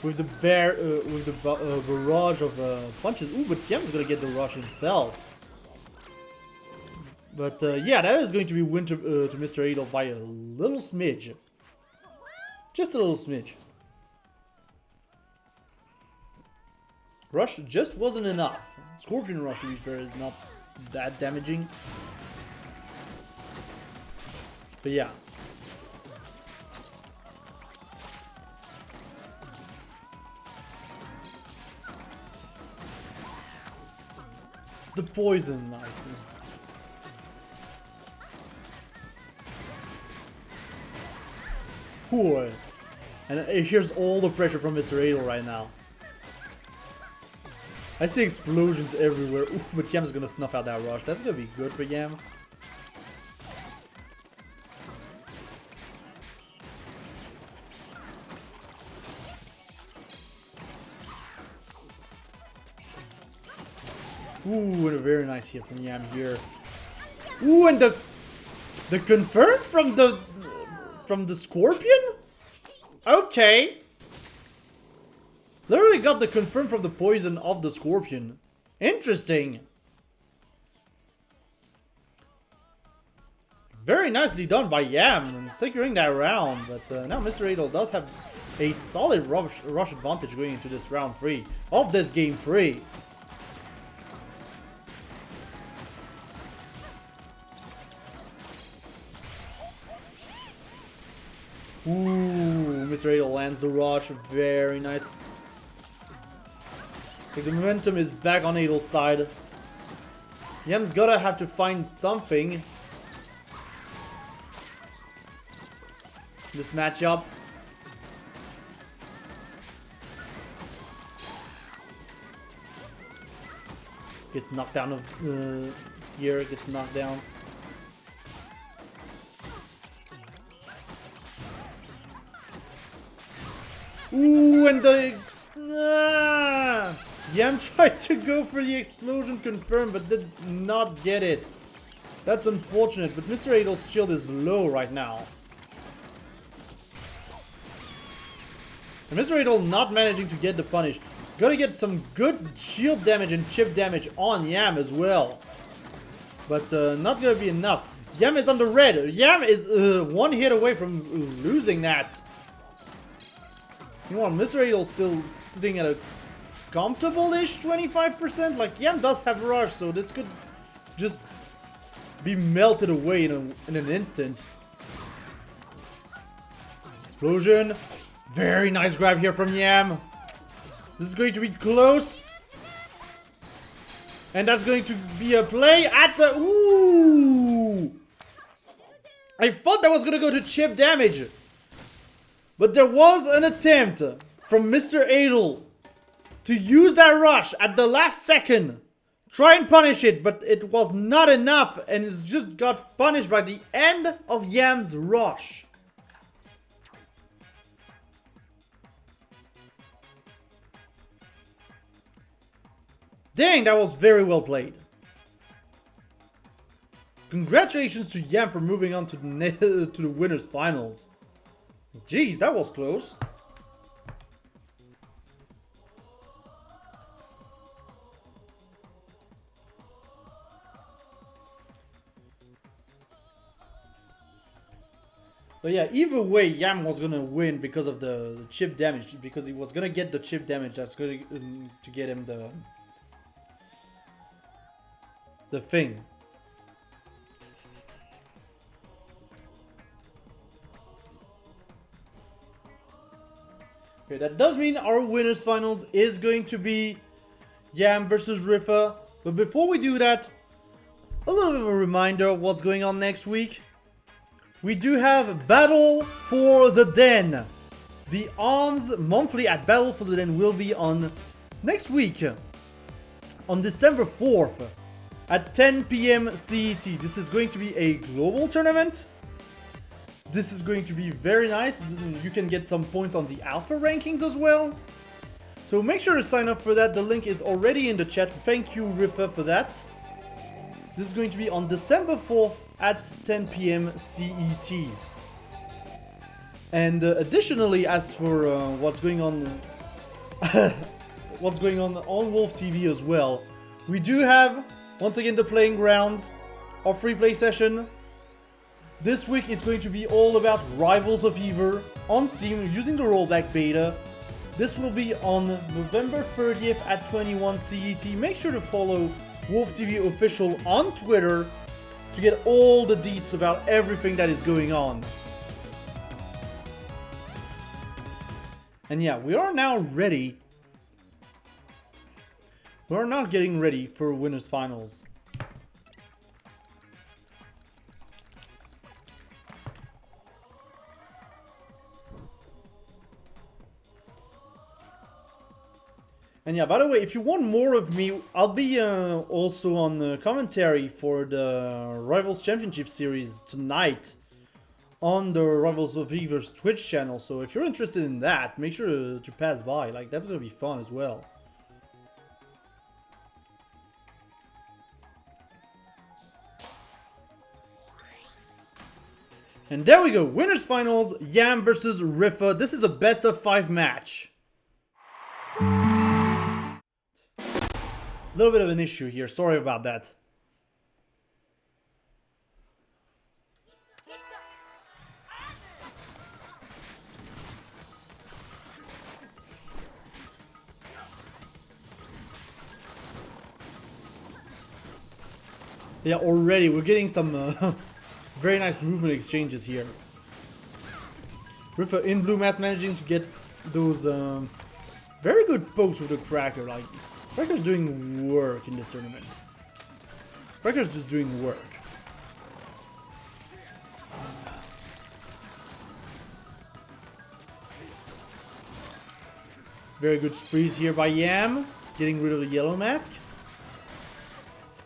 With the barrage of punches. Ooh, but Yam's gonna get the rush himself. But yeah, that is going to be win to Mr. Adol by a little smidge. Just a little smidge. Rush just wasn't enough. Scorpion Rush, to be fair, is not that damaging. But yeah. The poison knife. Poor. And here's all the pressure from Mr. Adol right now. I see explosions everywhere. Ooh, but Yam's gonna snuff out that rush. That's gonna be good for Yam. Ooh, and a very nice hit from Yam here. Ooh, and the confirm from the Scorpion? Okay. Literally got the confirm from the poison of the Scorpion. Interesting. Very nicely done by Yam, securing that round. But now Mr. Adol does have a solid rush advantage going into this round 3 of this game 3. Ooh, Mr. Adol lands the rush. Very nice. Okay, the momentum is back on Adol's side. Yam's gotta have to find something. This matchup. Gets knocked down here, gets knocked down. Ooh, and the... Yam tried to go for the explosion confirm, but did not get it. That's unfortunate, but Mr. Adol's shield is low right now. And Mr. Adol not managing to get the punish. Gotta get some good shield damage and chip damage on Yam as well. But not gonna be enough. Yam is on the red. Yam is one hit away from losing that. Meanwhile, Mr. Adol's still sitting at a comfortable-ish 25%. Like, Yam does have rush, so this could just be melted away in an instant. Explosion. Very nice grab here from Yam. This is going to be close. And that's going to be a play at the... Ooh! I thought that was going to go to chip damage. But there was an attempt from Mr. Adol to use that rush at the last second try and punish it, but it was not enough, and it's just got punished by the end of Yam's rush. Dang, that was very well played. Congratulations to Yam for moving on to the winners finals. Jeez, that was close. But yeah, either way, Yam was gonna win because of the chip damage, because he was gonna get the chip damage that's going to get him the thing. Okay, that does mean our winners finals is going to be Yam versus Riffa. But before we do that, a little bit of a reminder of what's going on next week. We do have Battle for the Den. The ARMS monthly at Battle for the Den will be on next week, on December 4th at 10 PM CET. This is going to be a global tournament. This is going to be very nice. You can get some points on the alpha rankings as well. So make sure to sign up for that. The link is already in the chat. Thank you, Riffa, for that. This is going to be on December 4th at 10 PM CET. And additionally, as for what's going on on Wolf TV as well, we do have once again the playing grounds, our free play session. This week is going to be all about Rivals of Ever on Steam using the rollback beta. This will be on November 30th at 21 CET. Make sure to follow Wolf TV Official on Twitter to get all the deets about everything that is going on. And yeah, we are now ready. We are now getting ready for winners finals. And yeah, by the way, if you want more of me, I'll be also on commentary for the Rivals Championship Series tonight on the Rivals of Ever's Twitch channel. So if you're interested in that, make sure to pass by. Like, that's gonna be fun as well. And there we go, winners finals, Yam versus Riffa. This is a best of 5 match. A little bit of an issue here, sorry about that. Yeah, already we're getting some very nice movement exchanges here. Riffa in blue mask managing to get those very good pokes with the Cracker. Like, Cracker's doing work in this tournament. Cracker's just doing work. Very good freeze here by Yam, getting rid of the yellow mask.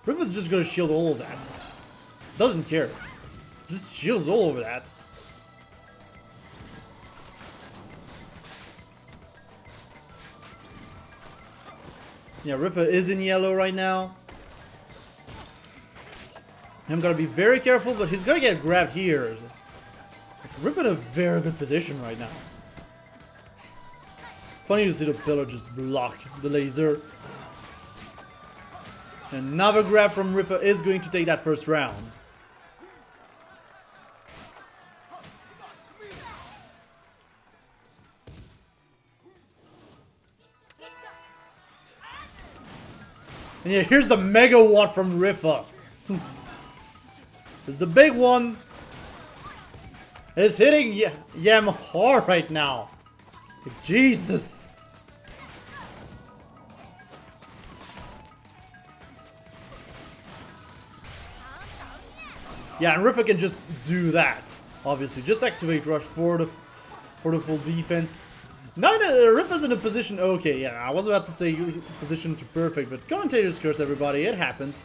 Riffa's just gonna shield all of that. Doesn't care. Just shields all over that. Yeah, Riffa is in yellow right now. I'm gonna be very careful, but he's gonna get grabbed here. Riffa in a very good position right now. It's funny to see the pillar just block the laser. Another grab from Riffa is going to take that first round. And yeah, here's the Mega Watt from Riffa. It's the big one. It's hitting Yam hard right now. Jesus. Yeah, and Riffa can just do that. Obviously, just activate Rush for the full defense. Now that Riffa's in a position... Okay, yeah, I was about to say position to perfect, but Commentator's curse, everybody. It happens.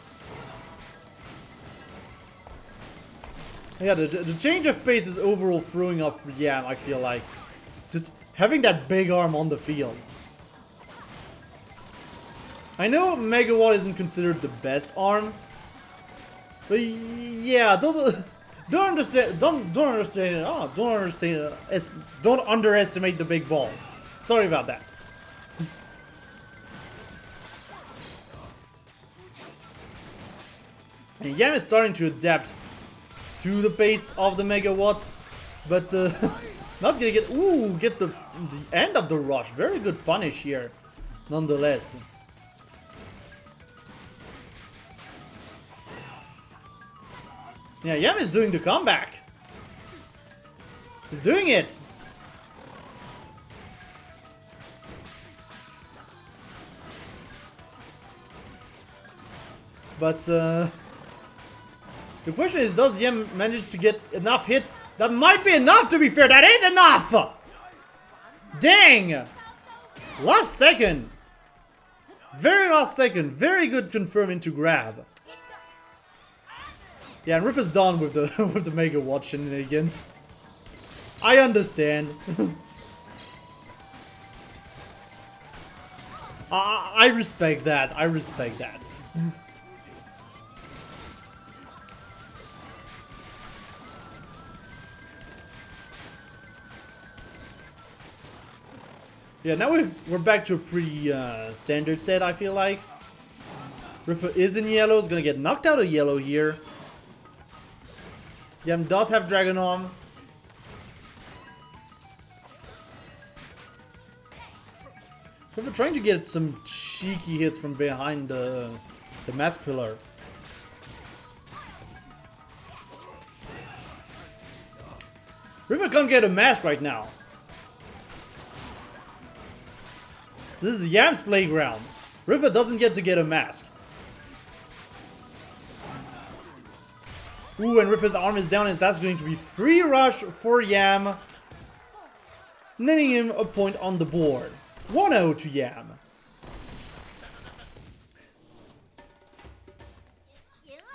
Yeah, the change of pace is overall throwing off Yam, I feel like. Just having that big arm on the field. I know Mega VoD isn't considered the best arm. But yeah, don't underestimate the big ball. Sorry about that. And Yam is starting to adapt to the pace of the Mega VoD, but not gonna get. Ooh, gets the end of the rush. Very good punish here, nonetheless. Yeah, Yam is doing the comeback. He's doing it. But the question is, does Yam manage to get enough hits? That might be enough, to be fair. That is enough! Dang! Last second. Very last second. Very good confirming to grab. Yeah, and Riffa's done with the with the Mega VoD shenanigans. I understand. I respect that. I respect that. Yeah, now we're back to a pretty standard set, I feel like. Riffa is in yellow, is gonna get knocked out of yellow here. Yam does have Dragon Arm. Riffa trying to get some cheeky hits from behind the mask pillar. Riffa can't get a mask right now. This is Yam's playground. Riffa doesn't get to get a mask. Ooh, and Riffa's arm is down, and that's going to be free rush for Yam. Netting him a point on the board. 1-0 to Yam.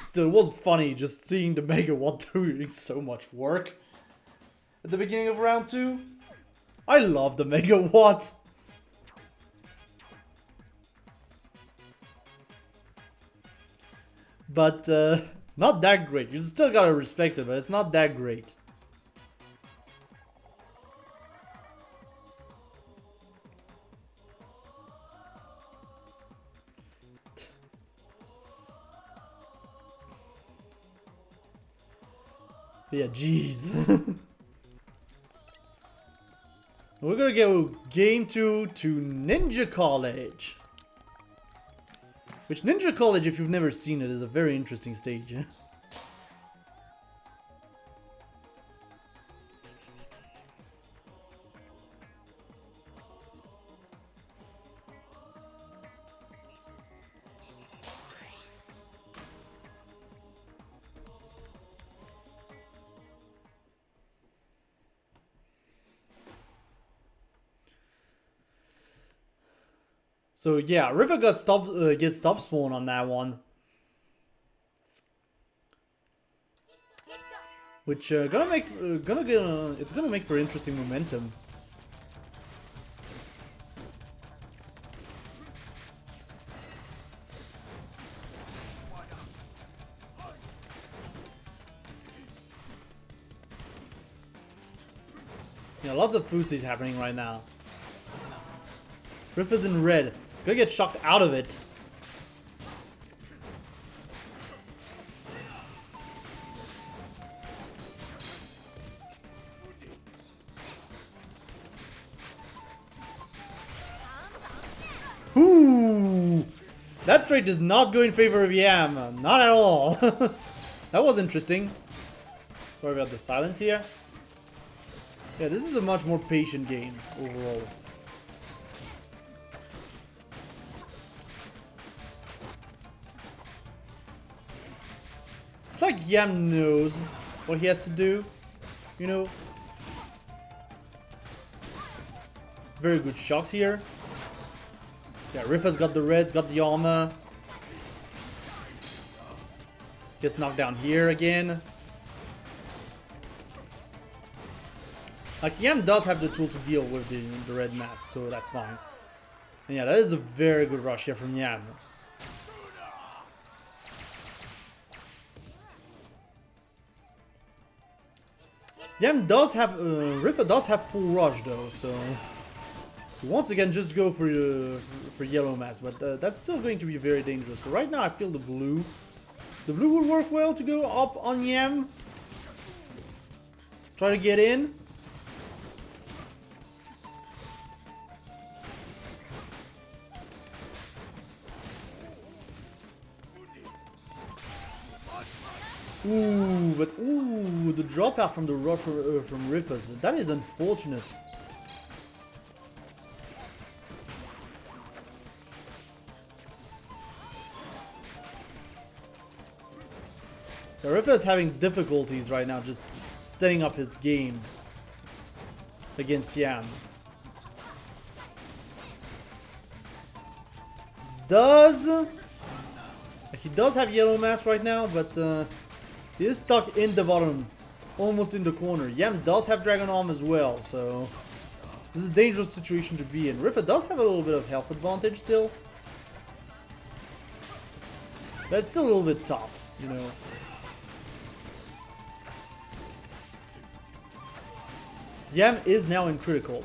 Still, it was funny just seeing the Mega VoD doing so much work at the beginning of round 2. I love the Mega VoD. But it's not that great. You still gotta respect it, but it's not that great. Yeah, jeez. We're gonna go game 2 to Ninja College. Which Ninja College, if you've never seen it, is a very interesting stage. So yeah, Riffa got gets stop spawn on that one, which it's gonna make for interesting momentum. Yeah, lots of food stage happening right now. Riffa's in red. Gonna get shocked out of it. Ooh, that trade does not go in favor of Yam. Not at all. That was interesting. Sorry about the silence here. Yeah, this is a much more patient game overall. It's like Yam knows what he has to do, you know? Very good shots here. Yeah, Riffa's got the reds, got the armor. Gets knocked down here again. Like, Yam does have the tool to deal with the red mask, so that's fine. And yeah, that is a very good rush here from Yam. Yam does have, Riffa does have full rush though, so he once again just go for yellow mask, but that's still going to be very dangerous. So right now I feel the blue would work well to go up on Yam. Try to get in. Ooh, the dropout from the rush from Riffa's. That is unfortunate. The Riffa is having difficulties right now just setting up his game against Yam. He does have yellow mask right now, but he is stuck in the bottom, almost in the corner. Yam does have Dragon Arm as well, so this is a dangerous situation to be in. Riffa does have a little bit of health advantage still, but it's still a little bit tough, you know. Yam is now in critical.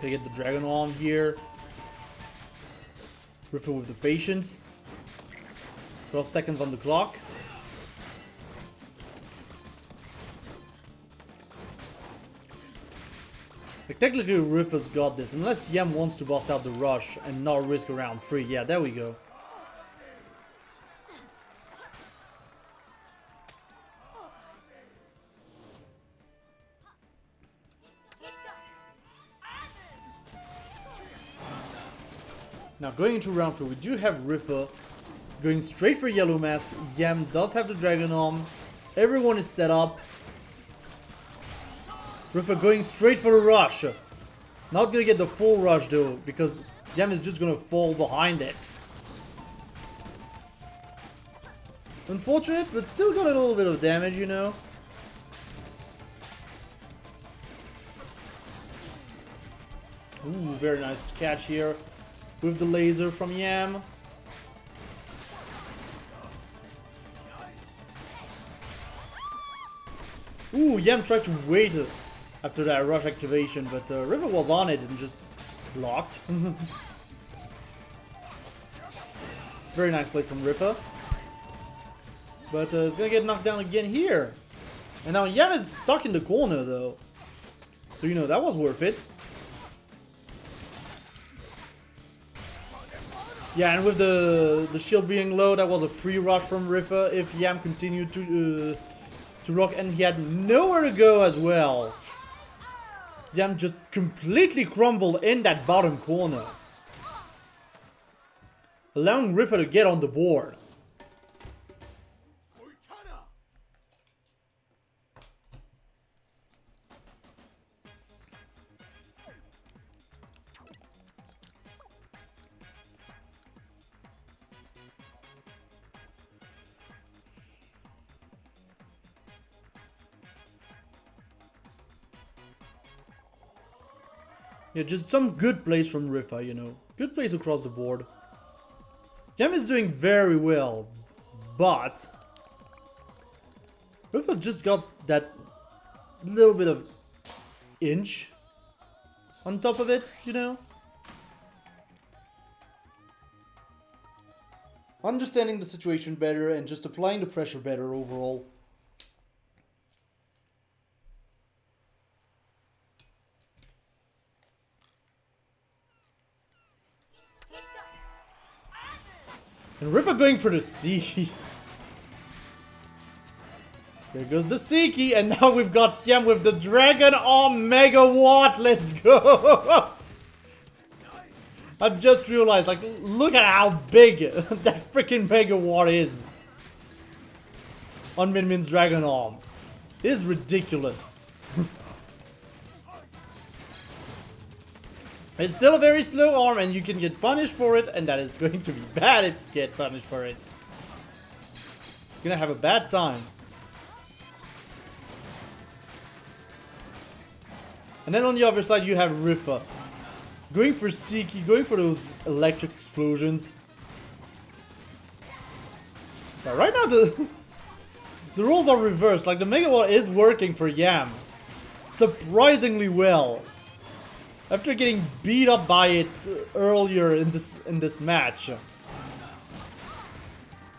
They get the Dragon Arm here. Riffa with the patience. 12 seconds on the clock. Like, technically Riffa's got this, unless Yam wants to bust out the rush and not risk a round 3. Yeah, there we go. Now going into round 4, we do have Riffa going straight for yellow mask. Yam does have the Dragon Arm. Everyone is set up. Riffa going straight for the rush. Not gonna get the full rush though, because Yam is just gonna fall behind it. Unfortunate, but still got a little bit of damage, you know. Ooh, very nice catch here with the laser from Yam. Ooh, Yam tried to wait after that rush activation, but Riffa was on it and just blocked. Very nice play from Riffa. But it's gonna get knocked down again here. And now Yam is stuck in the corner though. So you know, that was worth it. Yeah, and with the shield being low, that was a free rush from Riffa if Yam continued to rock, and he had nowhere to go as well. Yam just completely crumbled in that bottom corner, allowing Riffa to get on the board. Yeah, just some good plays from Riffa, you know. Good plays across the board. Yam is doing very well, but Riffa just got that little bit of inch on top of it, you know. Understanding the situation better and just applying the pressure better overall. And Riffa going for the C. There goes the C key, and now we've got Yam with the Dragon Arm Megawatt. Let's go! I've just realized, like, look at how big that freaking Megawatt is on Min Min's Dragon Arm. is ridiculous. It's still a very slow arm and you can get punished for it, and that is going to be bad if you get punished for it. You're gonna have a bad time. And then on the other side you have Riffa. Going for Seiki, going for those electric explosions. But right now the roles are reversed. Like the Mega Wall is working for Yam. Surprisingly well. After getting beat up by it earlier in this match.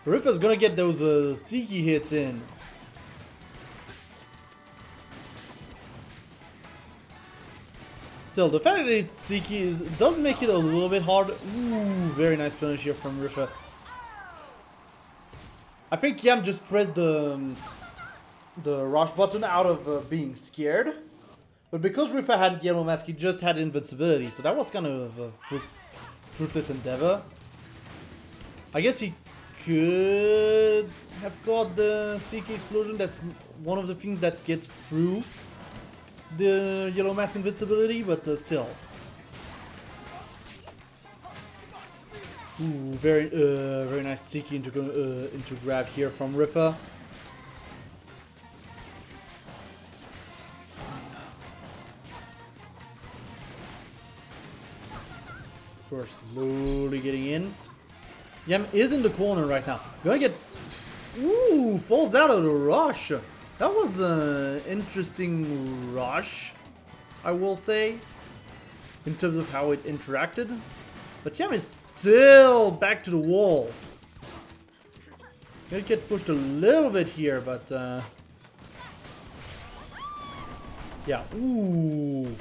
Riffa's gonna get those Seiki hits in. Still, the fact that it's Seiki does make it a little bit hard. Ooh, very nice punish here from Riffa. I think Yam just pressed the rush button out of being scared. But because Riffa had Yellow Mask, he just had invincibility, so that was kind of a fruitless endeavor. I guess he could have got the Seiki Explosion. That's one of the things that gets through the Yellow Mask invincibility, but still. Ooh, very nice Seiki into grab here from Riffa. Of course, slowly getting in. Yam is in the corner right now. Gonna get... Ooh, falls out of the rush. That was an interesting rush, I will say, in terms of how it interacted. But Yam is still back to the wall. Gonna get pushed a little bit here, but... yeah, ooh.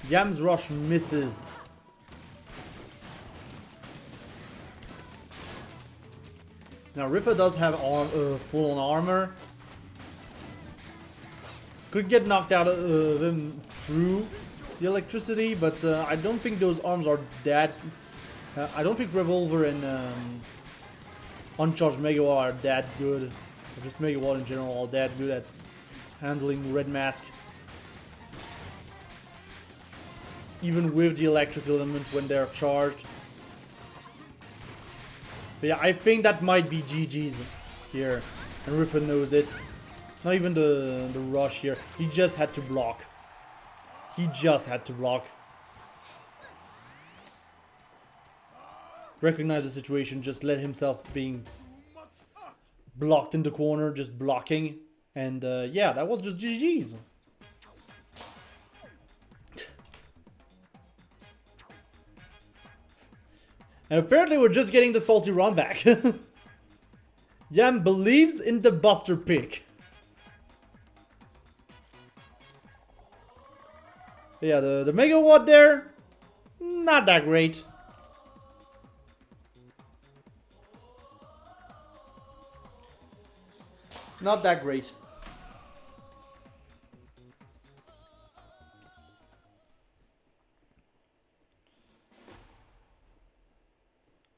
Yam's rush misses. Now Riffa does have full on armor. Could get knocked out of him through the electricity, but I don't think those arms are that... I don't think Revolver and Uncharged Mega Wall are that good. Or just Mega Wall in general are that good at handling Red Mask. Even with the electric element when they're charged. But yeah, I think that might be GG's here. And Riffa knows it. Not even the rush here. He just had to block. He just had to block. Recognize the situation, just let himself being blocked in the corner, just blocking. And yeah, that was just GG's. And apparently we're just getting the salty run back. Yam believes in the Buster pick. Yeah, the Mega Watt there, not that great. Not that great.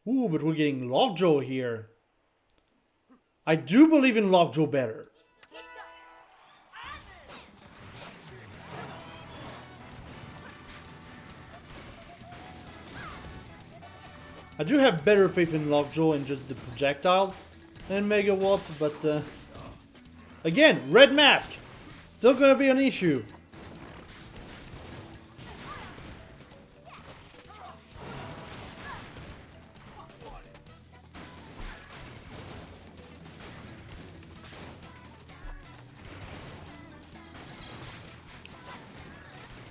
Ooh, but we're getting Lockjaw here. I do believe in Lockjaw better. I do have better faith in Lockjaw and just the projectiles than Mega Watt, but again, Red Mask, still gonna be an issue.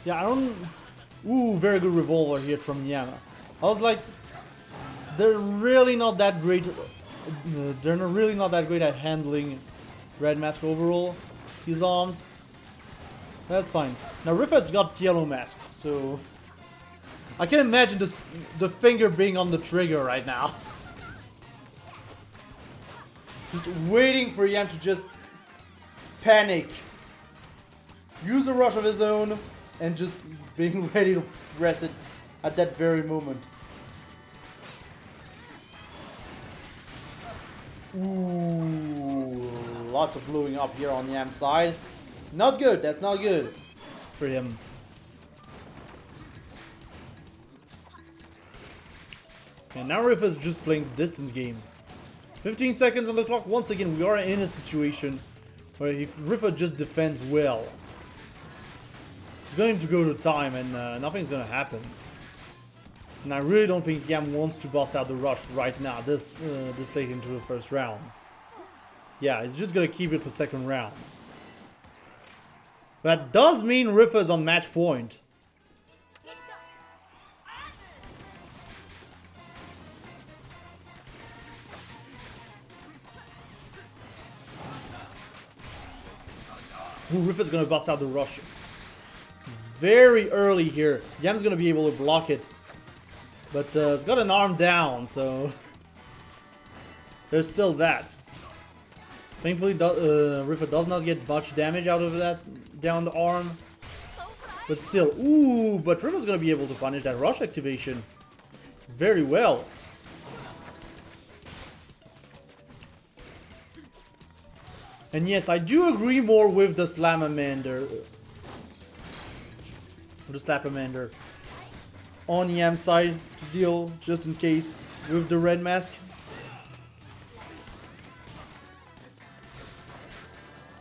Yeah, I don't... Ooh, very good revolver here from Yama. I was like, they're really not that great. They're really not that great at handling Red Mask overall. His arms. That's fine. Now Riffa's got Yellow Mask, so I can imagine this, the finger being on the trigger right now. Just waiting for Yam to just panic. Use a rush of his own. And just being ready to press it at that very moment. Ooh, lots of blowing up here on Yam's side. Not good. That's not good for him. And now Riffa's just playing the distance game. 15 seconds on the clock. Once again, we are in a situation where if Riffa just defends well, it's going to go to time and nothing's going to happen. And I really don't think Yam wants to bust out the rush right now, this late into the first round. Yeah, he's just going to keep it for second round. That does mean Riffa's on match point. Ooh, Riffa's gonna bust out the rush very early here. Yam's gonna be able to block it, but it's got an arm down, so there's still that. Thankfully, Riffa does not get much damage out of that down the arm, but still, ooh, but Riffa's gonna be able to punish that rush activation very well. And yes, I do agree more with the Slamamander. The Slapamander on Yam's side to deal, just in case, with the red mask.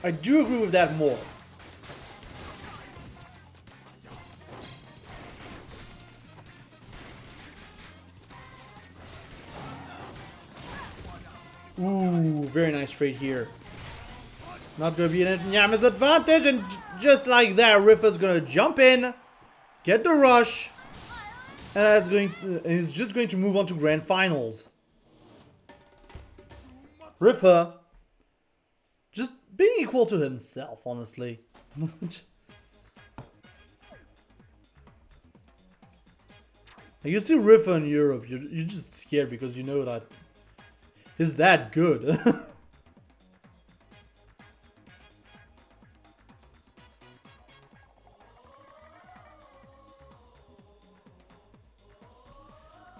I do agree with that more. Ooh, very nice trade here. Not gonna be an Yama's advantage, and just like that, Riffa's gonna jump in, get the rush, and he's just going to move on to grand finals. Riffa just being equal to himself, honestly. You see Riffa in Europe, you're just scared because you know that he's that good.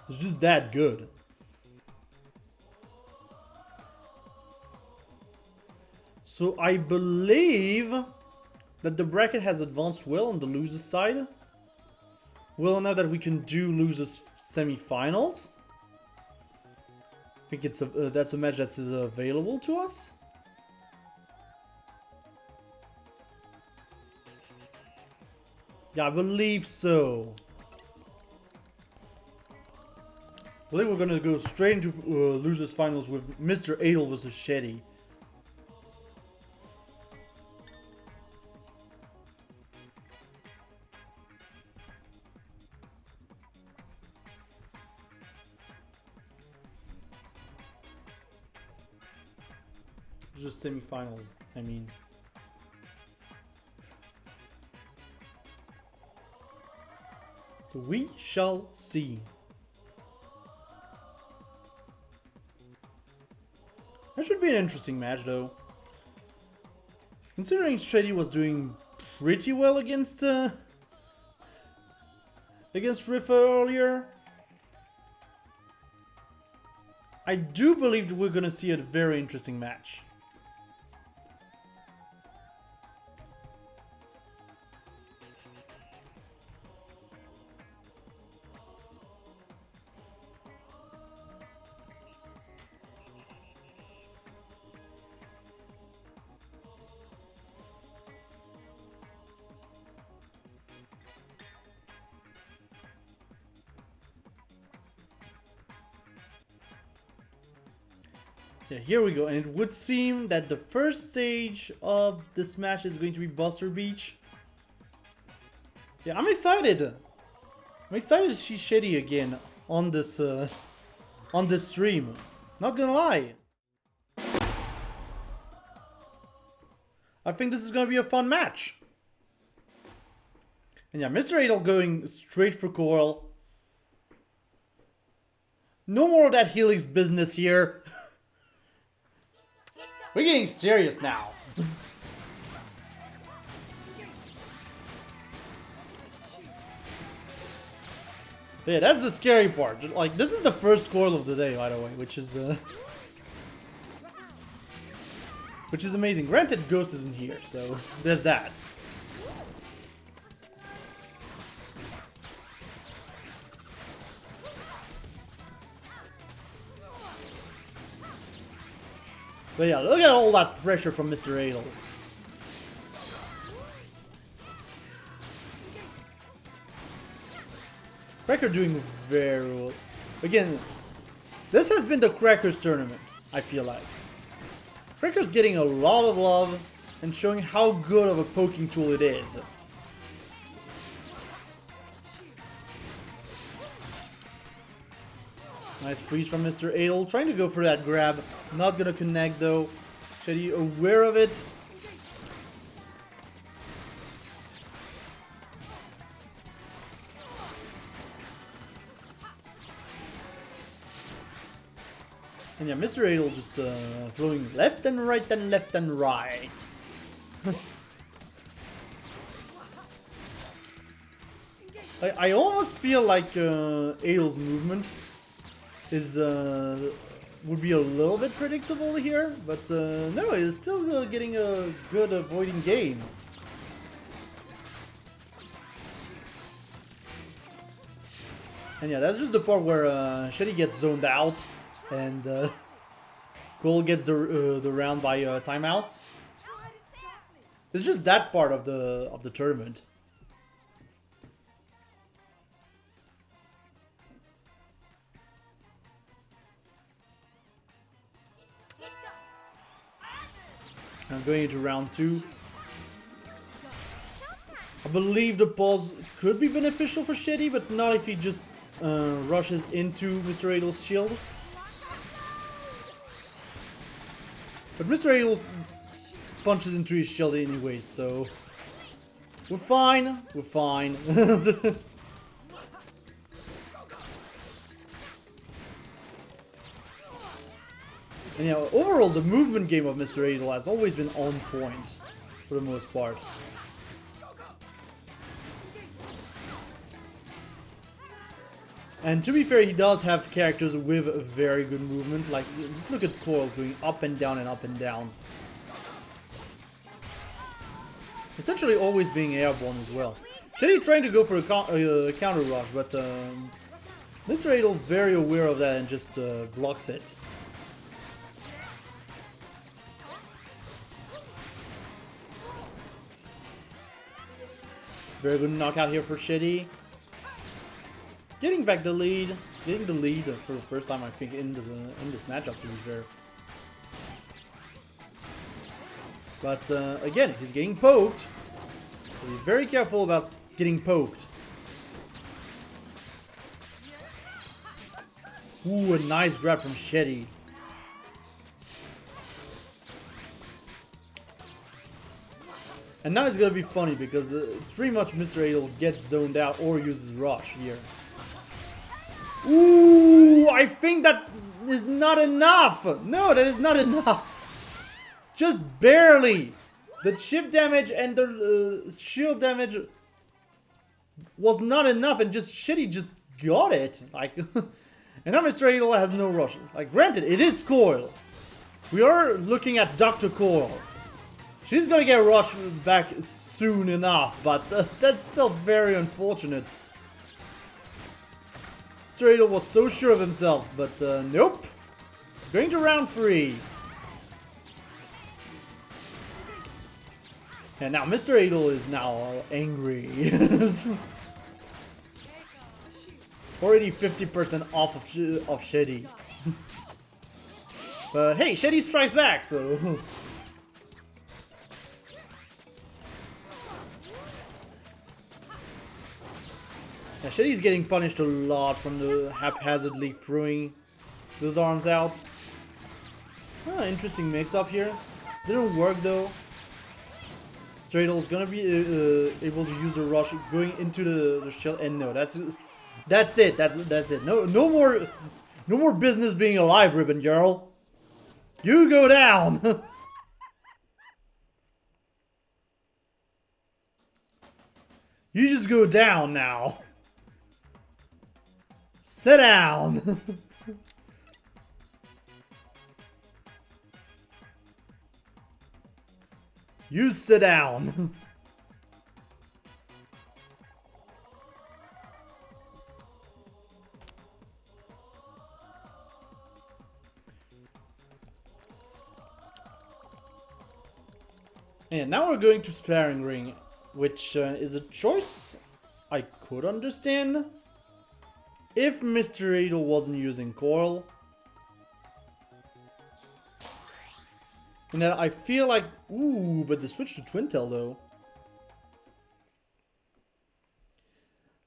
It's just that good. So I believe that the bracket has advanced well on the losers side. Well enough that we can do losers semi-finals. I think that's a match that is available to us. Yeah, I believe so. I believe we're gonna go straight into losers finals with Mr. Adel versus Shetty. Just semi-finals, I mean. So we shall see. That should be an interesting match, though. Considering Shetty was doing pretty well against Riffa earlier, I do believe that we're gonna see a very interesting match. Yeah, here we go, and it would seem that the first stage of this match is going to be Buster Beach. Yeah, I'm excited. I'm excited to see Shetty again on this stream. Not gonna lie. I think this is gonna be a fun match. And yeah, Mr. Adel going straight for Coral. No more of that Helix business here. We're getting serious now. Yeah, that's the scary part. Like, this is the first Coral of the day, by the way, which is which is amazing. Granted, Ghost isn't here, so there's that. But yeah, look at all that pressure from Mr. Adel. Cracker doing very well. Again, this has been the Crackers tournament, I feel like. Cracker's getting a lot of love and showing how good of a poking tool it is. Nice freeze from Mr. Adel, trying to go for that grab. Not gonna connect though. Shetty aware of it. And yeah, Mr. Adel just throwing left and right and left and right. I almost feel like Adel's movement is would be a little bit predictable here, but no, he's still getting a good avoiding game. And yeah, that's just the part where Shetty gets zoned out and Cole gets the round by timeout. It's just that part of the tournament. I'm going into round 2. I believe the pause could be beneficial for Shetty, but not if he just rushes into Mr. Adel's shield. But Mr. Adel punches into his shield anyways, so we're fine. We're fine. And yeah, overall, the movement game of Mr. Adel has always been on point, for the most part. And to be fair, he does have characters with a very good movement. Like, just look at Coil going up and down and up and down. Essentially always being airborne as well. Shetty trying to go for a counter rush, but Mr. Adel very aware of that and just blocks it. Very good knockout here for Shetty. Getting back the lead. Getting the lead for the first time, I think, in this matchup, to be fair. But again, he's getting poked. So be very careful about getting poked. Ooh, a nice grab from Shetty. And now it's gonna be funny because it's pretty much Mr. Adel gets zoned out or uses rush here. Ooh, I think that is not enough. No, that is not enough. Just barely. The chip damage and the shield damage was not enough, and just Shetty just got it. Like, and now Mr. Adel has no rush. Like, granted, it is Coil. We are looking at Dr. Coil. She's gonna get rushed back soon enough, but that's still very unfortunate. Mr. Adel was so sure of himself, but nope. Going to round 3. And now Mr. Adel is now angry. Already 50% off of Shetty. But hey, Shetty strikes back, so... Yeah, Shetty's getting punished a lot from the haphazardly throwing those arms out. Interesting mix-up here. Didn't work though. Mr. Adel is gonna be able to use the rush going into the shield, and no, that's it. That's it. No more business being alive, Ribbon Girl. You go down. You just go down now. Sit down! You sit down. And now we're going to sparring ring, which is a choice I could understand if Mr. Adel wasn't using coil. And then I feel like, ooh, but the switch to Twin Tail though.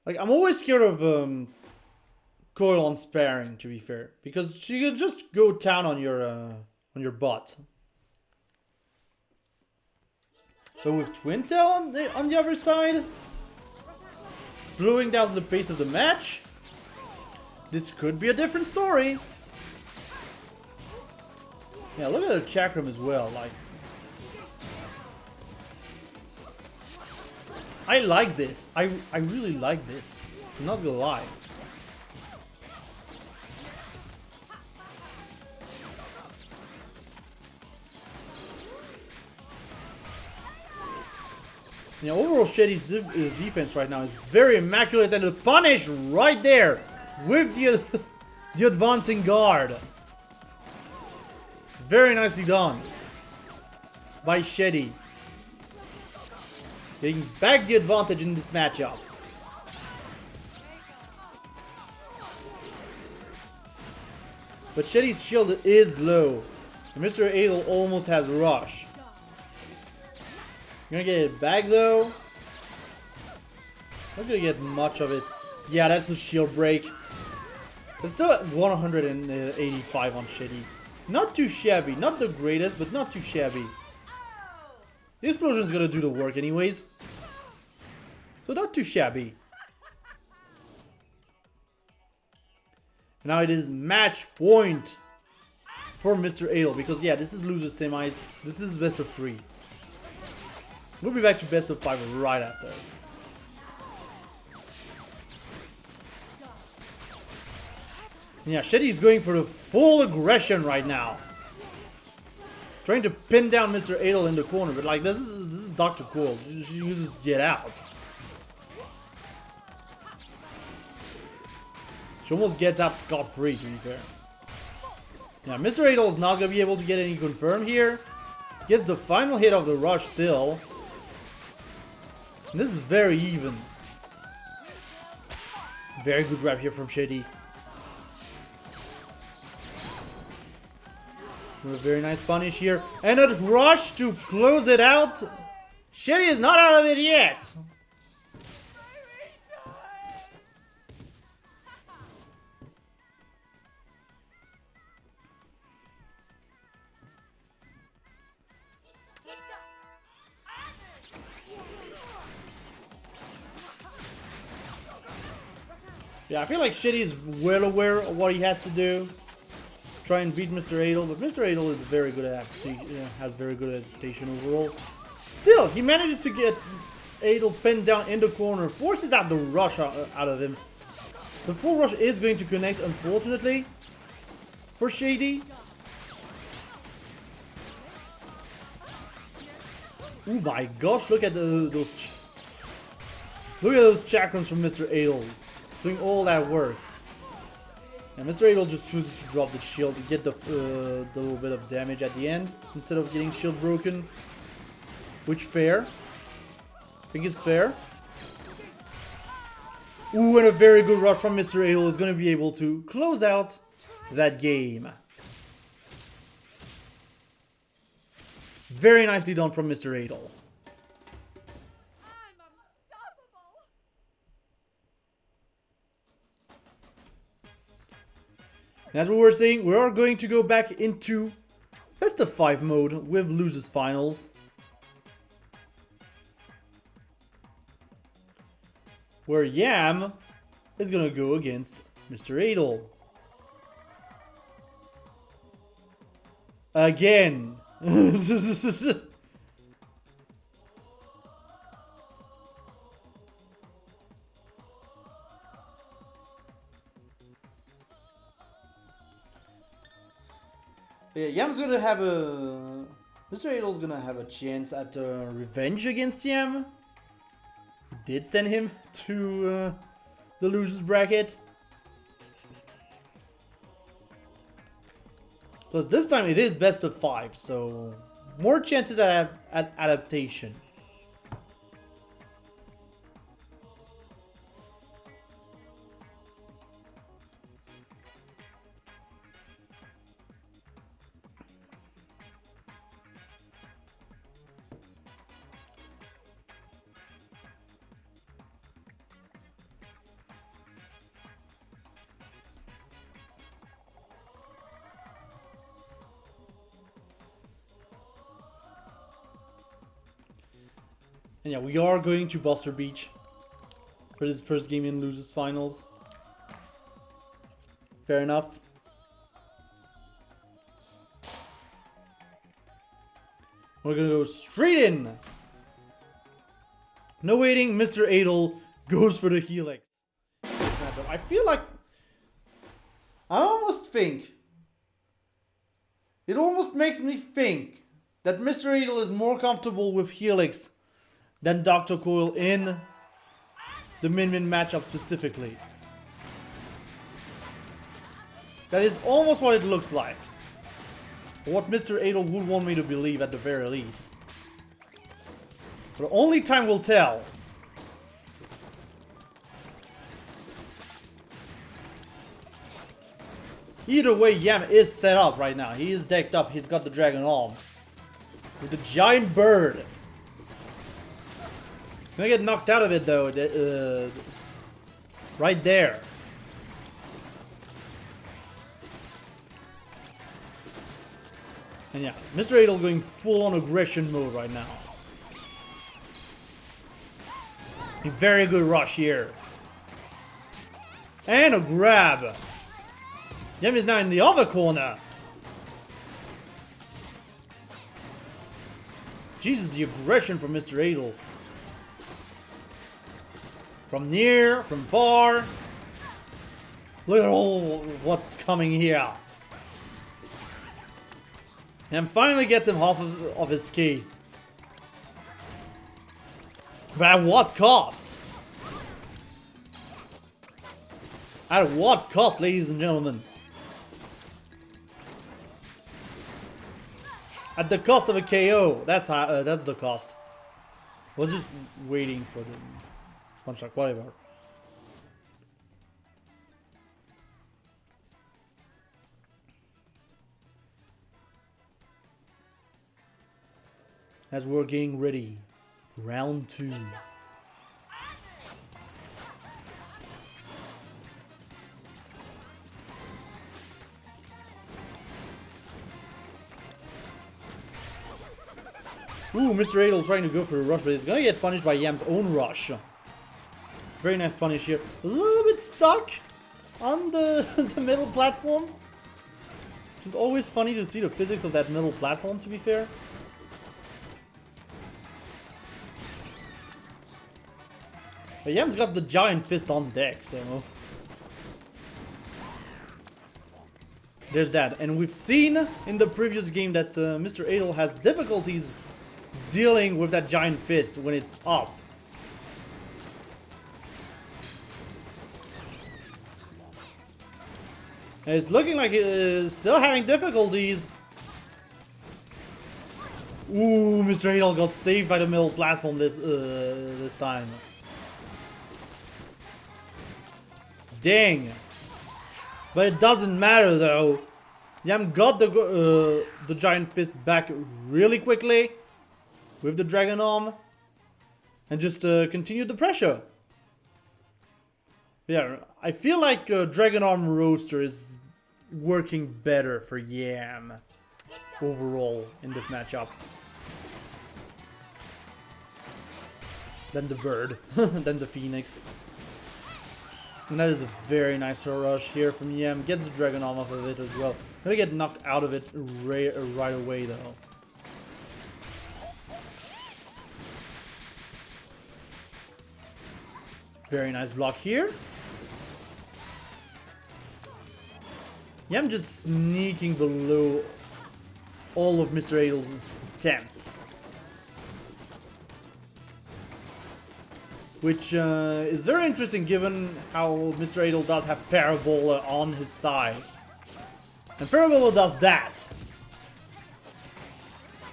Like, I'm always scared of coil on sparring, to be fair, because she could just go down on your butt. But with Twin Tail on the other side, slowing down the pace of the match, this could be a different story. Yeah, look at the chakram as well. Like, I like this. I really like this. I'm not gonna lie. Yeah, overall Shetty's defense right now is very immaculate, and the punish right there with the advancing guard. Very nicely done by Shetty. Getting back the advantage in this matchup. But Shetty's shield is low. And Mr. Adel almost has rush. Gonna get it back though. Not gonna get much of it. Yeah, that's the shield break. It's still at 185 on Shetty. Not too shabby. Not the greatest, but not too shabby. The explosion's gonna do the work anyways. So not too shabby. Now it is match point for Mr. Adel. Because yeah, this is loser semis. This is best of 3. We'll be back to best of 5 right after. Yeah, Shetty is going for the full aggression right now. Trying to pin down Mr. Adel in the corner, but like this is Dr. Cool. You just get out. She almost gets out scot-free, to be fair. Now, Mr. Adel is not gonna be able to get any confirm here. Gets the final hit of the rush still. And this is very even. Very good grab here from Shetty. A very nice punish here. And a rush to close it out. Shetty is not out of it yet. Yeah, I feel like Shetty is well aware of what he has to do. Try and beat Mr. Adel, but Mr. Adel is very good at has very good adaptation overall. Still, he manages to get Adel pinned down in the corner, forces out the rush out of him. The full rush is going to connect, unfortunately, for Shetty. Oh my gosh! Look at those chakrams from Mr. Adel, doing all that work. And Mr. Adel just chooses to drop the shield to get the little bit of damage at the end instead of getting shield broken. Which fair? I think it's fair. Ooh, and a very good rush from Mr. Adel is going to be able to close out that game. Very nicely done from Mr. Adel. And as we were saying, we are going to go back into best of 5 mode with losers finals. Where Yam is gonna go against Mr. Adel. Again. Yeah, Yam's gonna have a Mr. Adel's gonna have a chance at revenge against Yam. Who did send him to the losers bracket. So this time it is best of 5, so more chances at adaptation. And yeah, we are going to Buster Beach for this first game in Losers Finals. Fair enough. We're gonna go straight in. No waiting, Mr. Adel goes for the Helix. I feel like... I almost think... It almost makes me think that Mr. Adel is more comfortable with Helix than Dr. Coil in the Min-Min matchup specifically. That is almost what it looks like. What Mr. Adel would want me to believe at the very least. But only time will tell. Either way, Yam is set up right now. He is decked up. He's got the dragon arm. With the giant bird. Gonna get knocked out of it though. Right there. And yeah, Mr. Adel going full on aggression mode right now. A very good rush here. And a grab. Yam is now in the other corner. Jesus, the aggression from Mr. Adel. From near, from far. Look at all what's coming here. And finally gets him half of his case. But at what cost? At what cost, ladies and gentlemen? At the cost of a KO. That's the cost. I was just waiting for the punch like whatever. As we're getting ready for round 2. Ooh, Mr. Adel trying to go for a rush, but he's gonna get punished by Yam's own rush. Very nice punish here. A little bit stuck on the, the middle platform. Which is always funny to see the physics of that middle platform, to be fair. But Yam's got the giant fist on deck, so... There's that. And we've seen in the previous game that Mr. Adel has difficulties dealing with that giant fist when it's up. And it's looking like he's still having difficulties. Ooh, Mr. Adel got saved by the middle platform this time. Dang. But it doesn't matter though. Yam got the giant fist back really quickly with the dragon arm and just continued the pressure. Yeah, I feel like Dragon Arm Roaster is working better for Yam overall in this matchup than the bird, than the Phoenix. And that is a very nice rush here from Yam. Gets the Dragon Arm off of it as well. Gonna get knocked out of it right away though. Very nice block here. Yam just sneaking below all of Mr. Adel's attempts. Which is very interesting given how Mr. Adel does have Parabola on his side. And Parabola does that.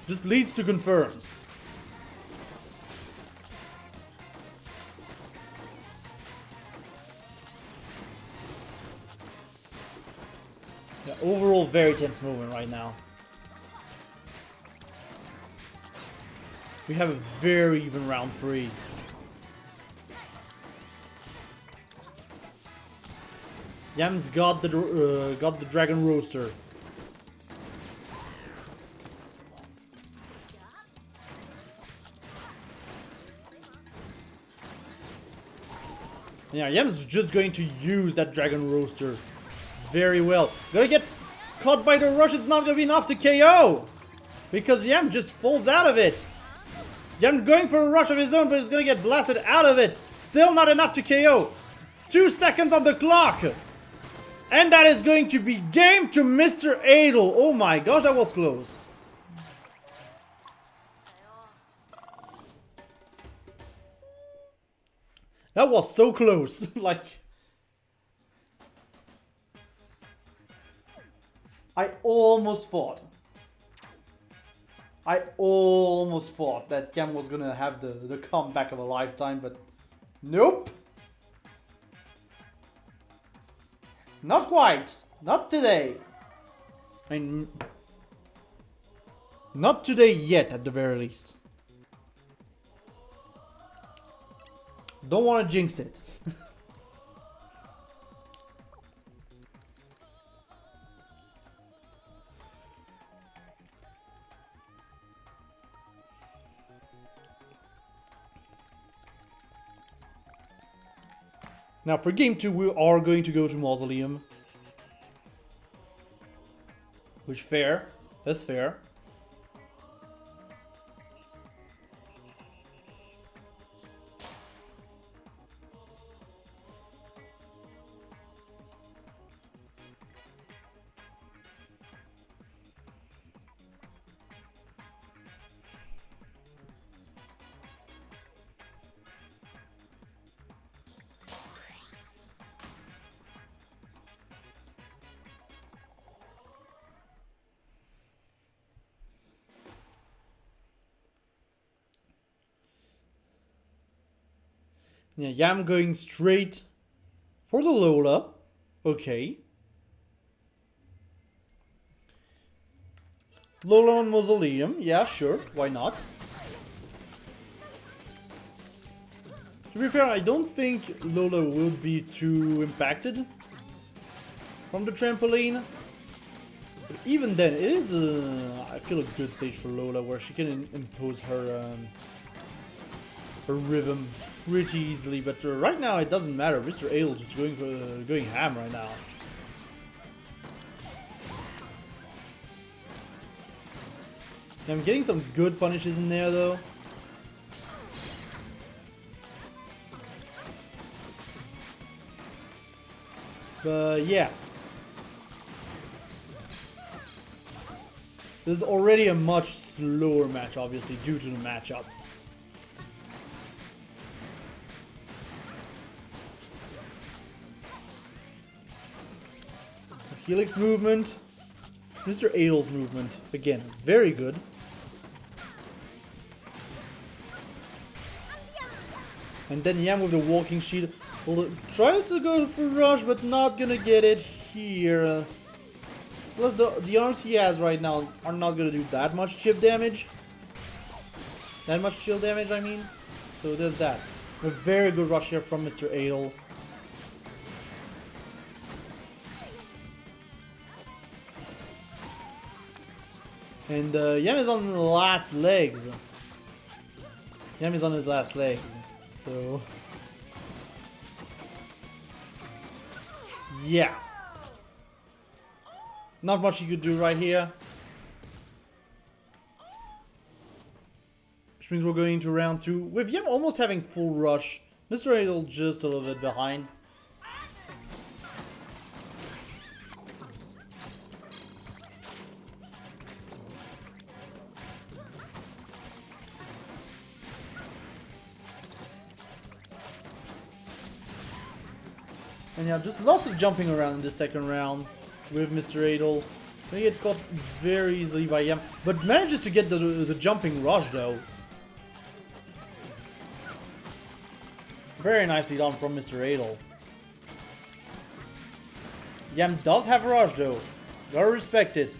Just leads to confirms. Yeah, overall very tense moment right now. We have a very even round 3. Yam's got the Dragon Roaster. Yeah, Yam's just going to use that Dragon Roaster very well. Gonna get caught by the rush, it's not gonna be enough to KO! Because Yam just falls out of it. Yam going for a rush of his own, but he's gonna get blasted out of it. Still not enough to KO. 2 seconds on the clock. And that is going to be game to Mr. Adel. Oh my gosh, that was close. That was so close. Like, I almost thought that Yam was gonna have the comeback of a lifetime, but nope. Not quite. Not today. I mean, not today yet, at the very least. Don't want to jinx it. Now for game 2 we are going to go to Mausoleum. Which fair. That's fair. Yeah, Yam going straight for the Lola. Okay. Lola on Mausoleum. Yeah, sure. Why not? To be fair, I don't think Lola will be too impacted from the trampoline. But even then, it is, I feel, a good stage for Lola where she can impose her rhythm pretty easily, but right now it doesn't matter. Mr. Ale just going ham right now. I'm getting some good punishes in there though. But yeah. This is already a much slower match, obviously, due to the matchup. Helix movement. Mr. Adel's movement. Again, very good. And then Yam with the walking sheet. Will try to go for rush, but not gonna get it here. Plus the arms he has right now are not gonna do that much chip damage. That much shield damage, I mean. So there's that. A very good rush here from Mr. Adel. And Yam is on the last legs. Yam is on his last legs. So yeah. Not much you could do right here. Which means we're going into round 2. With Yam almost having full rush. Mr. Adel just a little bit behind. And yeah, just lots of jumping around in the second round with Mr. Adel. They get caught very easily by Yam, but manages to get the jumping rush though. Very nicely done from Mr. Adel. Yam does have a rush though. Gotta respect it.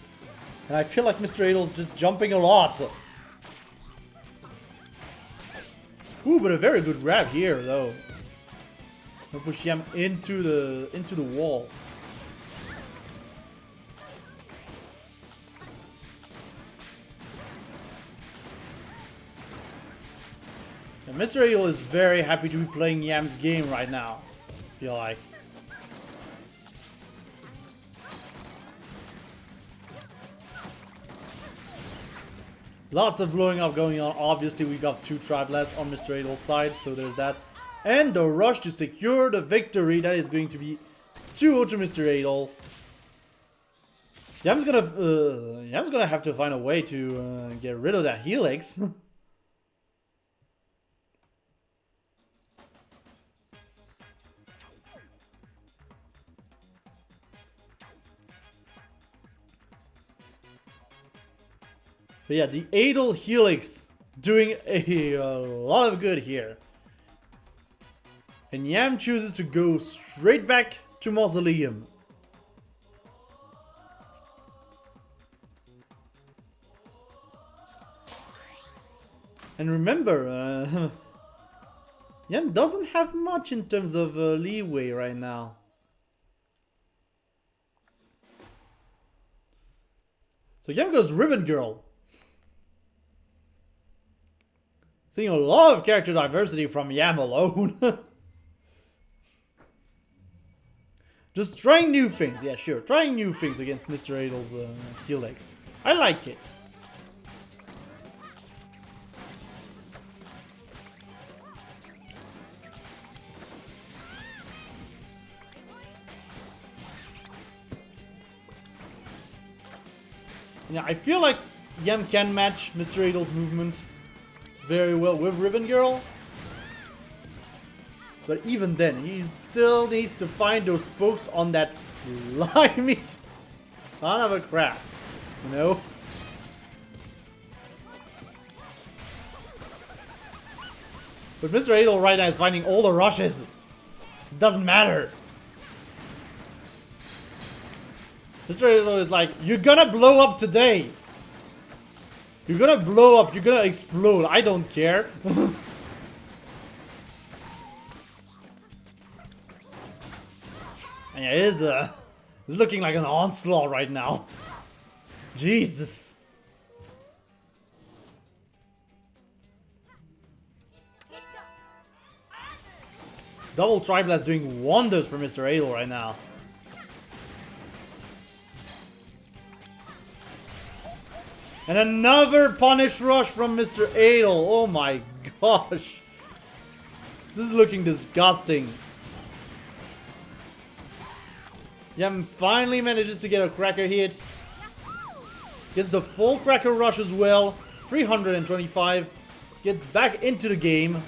And I feel like Mr. Adel's just jumping a lot. Ooh, but a very good grab here though. Gonna push Yam into the wall. And Mr. Adel is very happy to be playing Yam's game right now, I feel like. Lots of blowing up going on. Obviously, we got 2 Tri-Blasts on Mr. Adel's side, so there's that. And the rush to secure the victory. That is going to be 2-0 to Mr. Adel. Yam's gonna have to find a way to get rid of that Helix. But yeah, the Adel Helix doing a lot of good here. And Yam chooses to go straight back to Mausoleum. And remember, Yam doesn't have much in terms of leeway right now. So Yam goes Ribbon Girl. Seeing a lot of character diversity from Yam alone. Just trying new things. Yeah, sure. Trying new things against Mr. Adel's Helix. I like it. Yeah, I feel like Yam can match Mr. Adel's movement very well with Ribbon Girl. But even then, he still needs to find those spokes on that slimy son of a crap. You know? But Mr. Adel right now is finding all the rushes. It doesn't matter. Mr. Adel is like, you're gonna blow up today. You're gonna blow up, you're gonna explode, I don't care. And yeah, it's looking like an onslaught right now. Jesus. Double Tri-Blast doing wonders for Mr. Adel right now. And another punish rush from Mr. Adel. Oh my gosh. This is looking disgusting. Yam finally manages to get a cracker hit. Gets the full cracker rush as well. 325. Gets back into the game.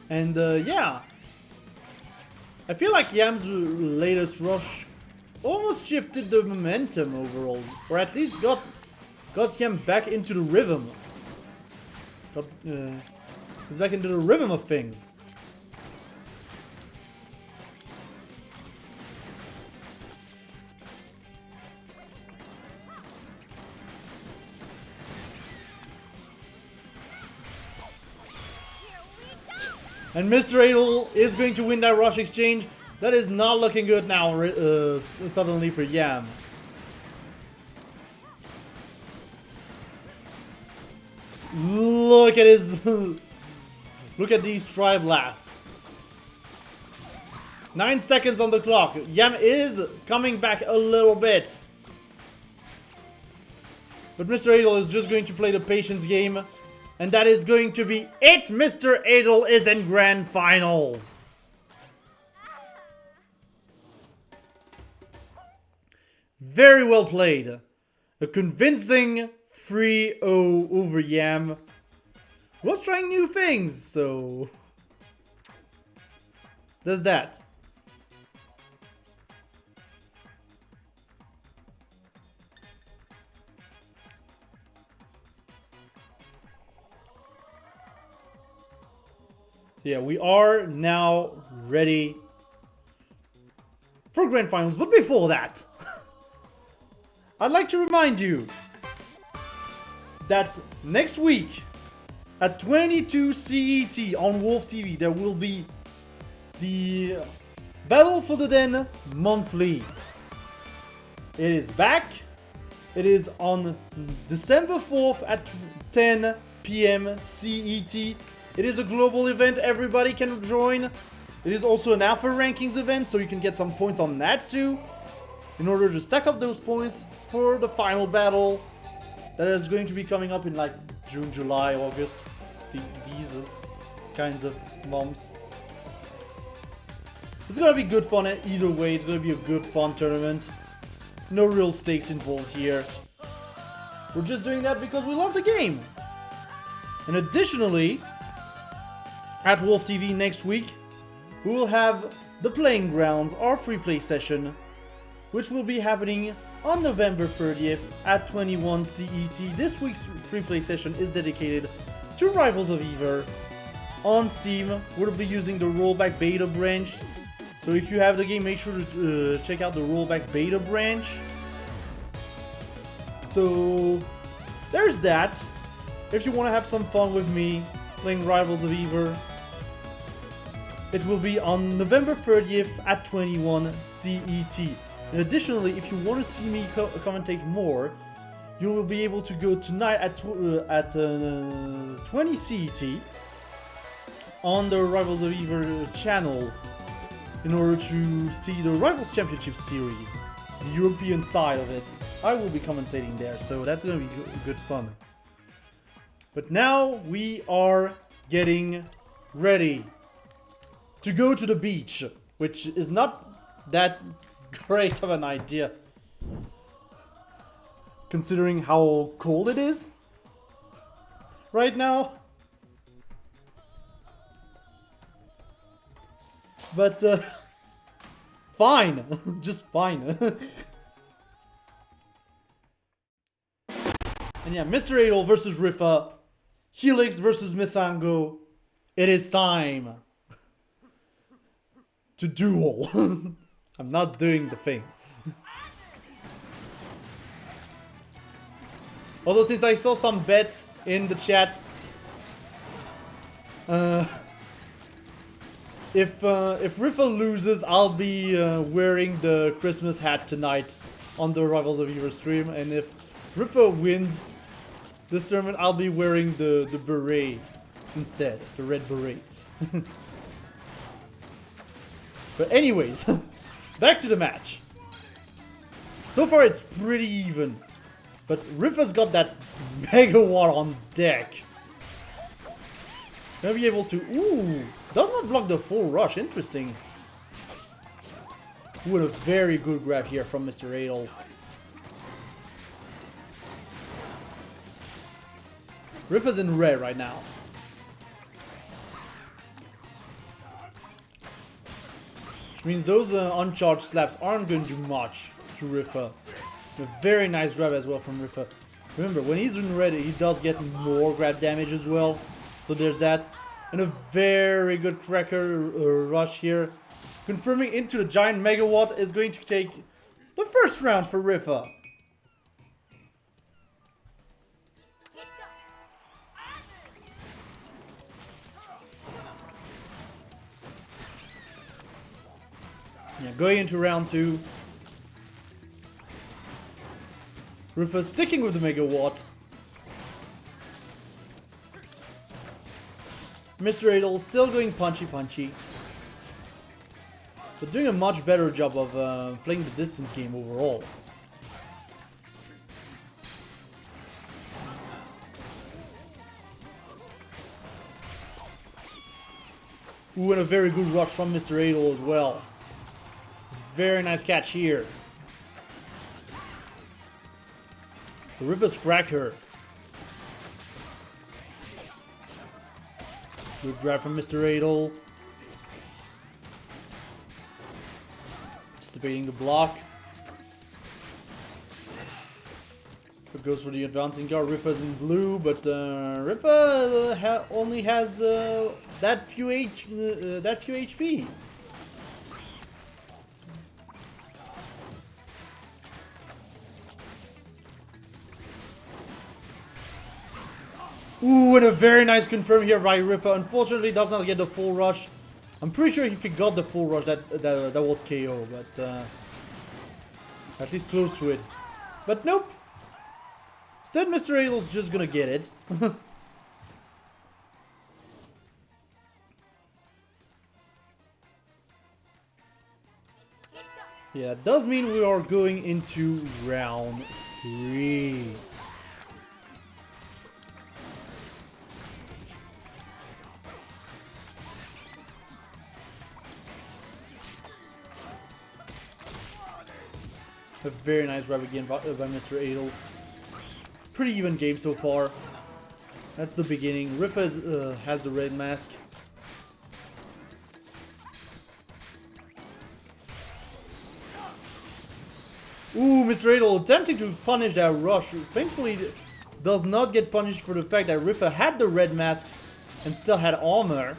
And yeah, I feel like Yam's latest rush almost shifted the momentum overall, or at least got Yam back into the rhythm. He's back into the rhythm of things. And Mr. Adel is going to win that rush exchange. That is not looking good now, suddenly for Yam. Look at his... Look at these Tri-Blasts. 9 seconds on the clock. Yam is coming back a little bit. But Mr. Adel is just going to play the patience game. And that is going to be it. Mr. Adel is in Grand Finals. Very well played. A convincing 3-0 over Yam. Was trying new things, so... There's that. So yeah, we are now ready for Grand Finals, but before that, I'd like to remind you that next week at 22 CET on Wolf TV, there will be the Battle for the Den monthly. It is back. It is on December 4th at 10 PM CET. It is a global event, everybody can join. It is also an Alpha Rankings event, so you can get some points on that too, in order to stack up those points for the final battle that is going to be coming up in like June, July, August, these kinds of months. It's gonna be good fun either way. It's gonna be a good fun tournament. No real stakes involved here. We're just doing that because we love the game. And additionally, at Wolf TV next week, we will have the Playing Grounds, our free play session, which will be happening on November 30th at 21 CET. This week's free play session is dedicated to Rivals of Ever. On Steam, we'll be using the rollback beta branch. So if you have the game, make sure to check out the rollback beta branch. So there's that. If you want to have some fun with me playing Rivals of Ever, it will be on November 30th at 21 CET. And additionally, if you want to see me commentate more, you will be able to go tonight at 20 CET on the Rivals of Ever channel in order to see the Rivals Championship Series, the European side of it. I will be commentating there, so that's going to be good fun. But now we are getting ready to go to the beach, which is not that great of an idea, considering how cold it is right now. But fine, just fine. And yeah, Mr. Adol versus Riffa, Helix versus Misango. It is time to duel. I'm not doing the thing. Also, since I saw some bets in the chat, if Riffa loses, I'll be wearing the Christmas hat tonight on the Rivals of Ever stream, and if Riffa wins this tournament, I'll be wearing the beret instead, the red beret. But anyways, back to the match. So far it's pretty even, but Riffa's got that megawatt on deck. Gonna be able to, ooh, does not block the full rush, interesting. Ooh, a very good grab here from Mr. Adol. Riffa's in red right now. Which means those uncharged slaps aren't going to do much to Riffa. A very nice grab as well from Riffa. Remember, when he's in red, he does get more grab damage as well. So there's that. And a very good tracker rush here. Confirming into the giant megawatt is going to take the first round for Riffa. Yeah, going into round 2. Riffa sticking with the megawatt. Mr. Adol still going punchy. But doing a much better job of playing the distance game overall. Ooh, and a very good rush from Mr. Adol as well. Very nice catch here. Riffa's Cracker. Good grab from Mr. Adel. Anticipating the block. It goes for the advancing guard. Riffa's in blue, but Riffa only has that few HP. Ooh, and a very nice confirm here by Riffa. Unfortunately, does not get the full rush. I'm pretty sure if he got the full rush, that was KO, but at least close to it. But nope. Instead, Mr. Adel's just gonna get it. Yeah, it does mean we are going into round 3. A very nice grab again by Mr. Adel. Pretty even game so far. That's the beginning. Riffa has the red mask. Ooh, Mr. Adel attempting to punish that rush. Thankfully, does not get punished for the fact that Riffa had the red mask and still had armor.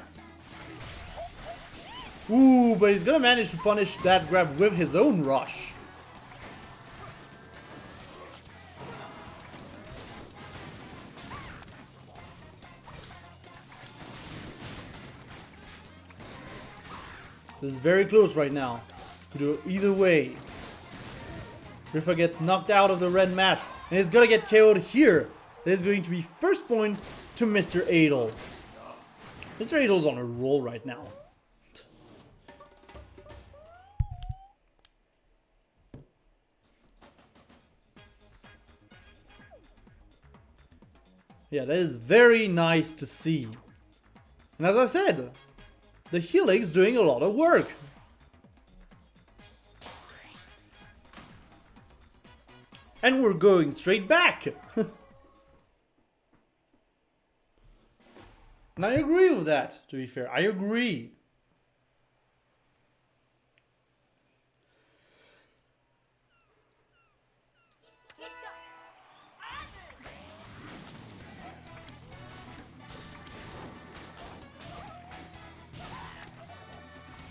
Ooh, but he's gonna manage to punish that grab with his own rush. This is very close right now. Could do either way. Riffa gets knocked out of the red mask and is gonna get KO'd here. That is going to be first point to Mr. Adel. Mr. Adel's on a roll right now. Yeah, that is very nice to see. And as I said, the Helix doing a lot of work. And we're going straight back. And I agree with that, to be fair. I agree.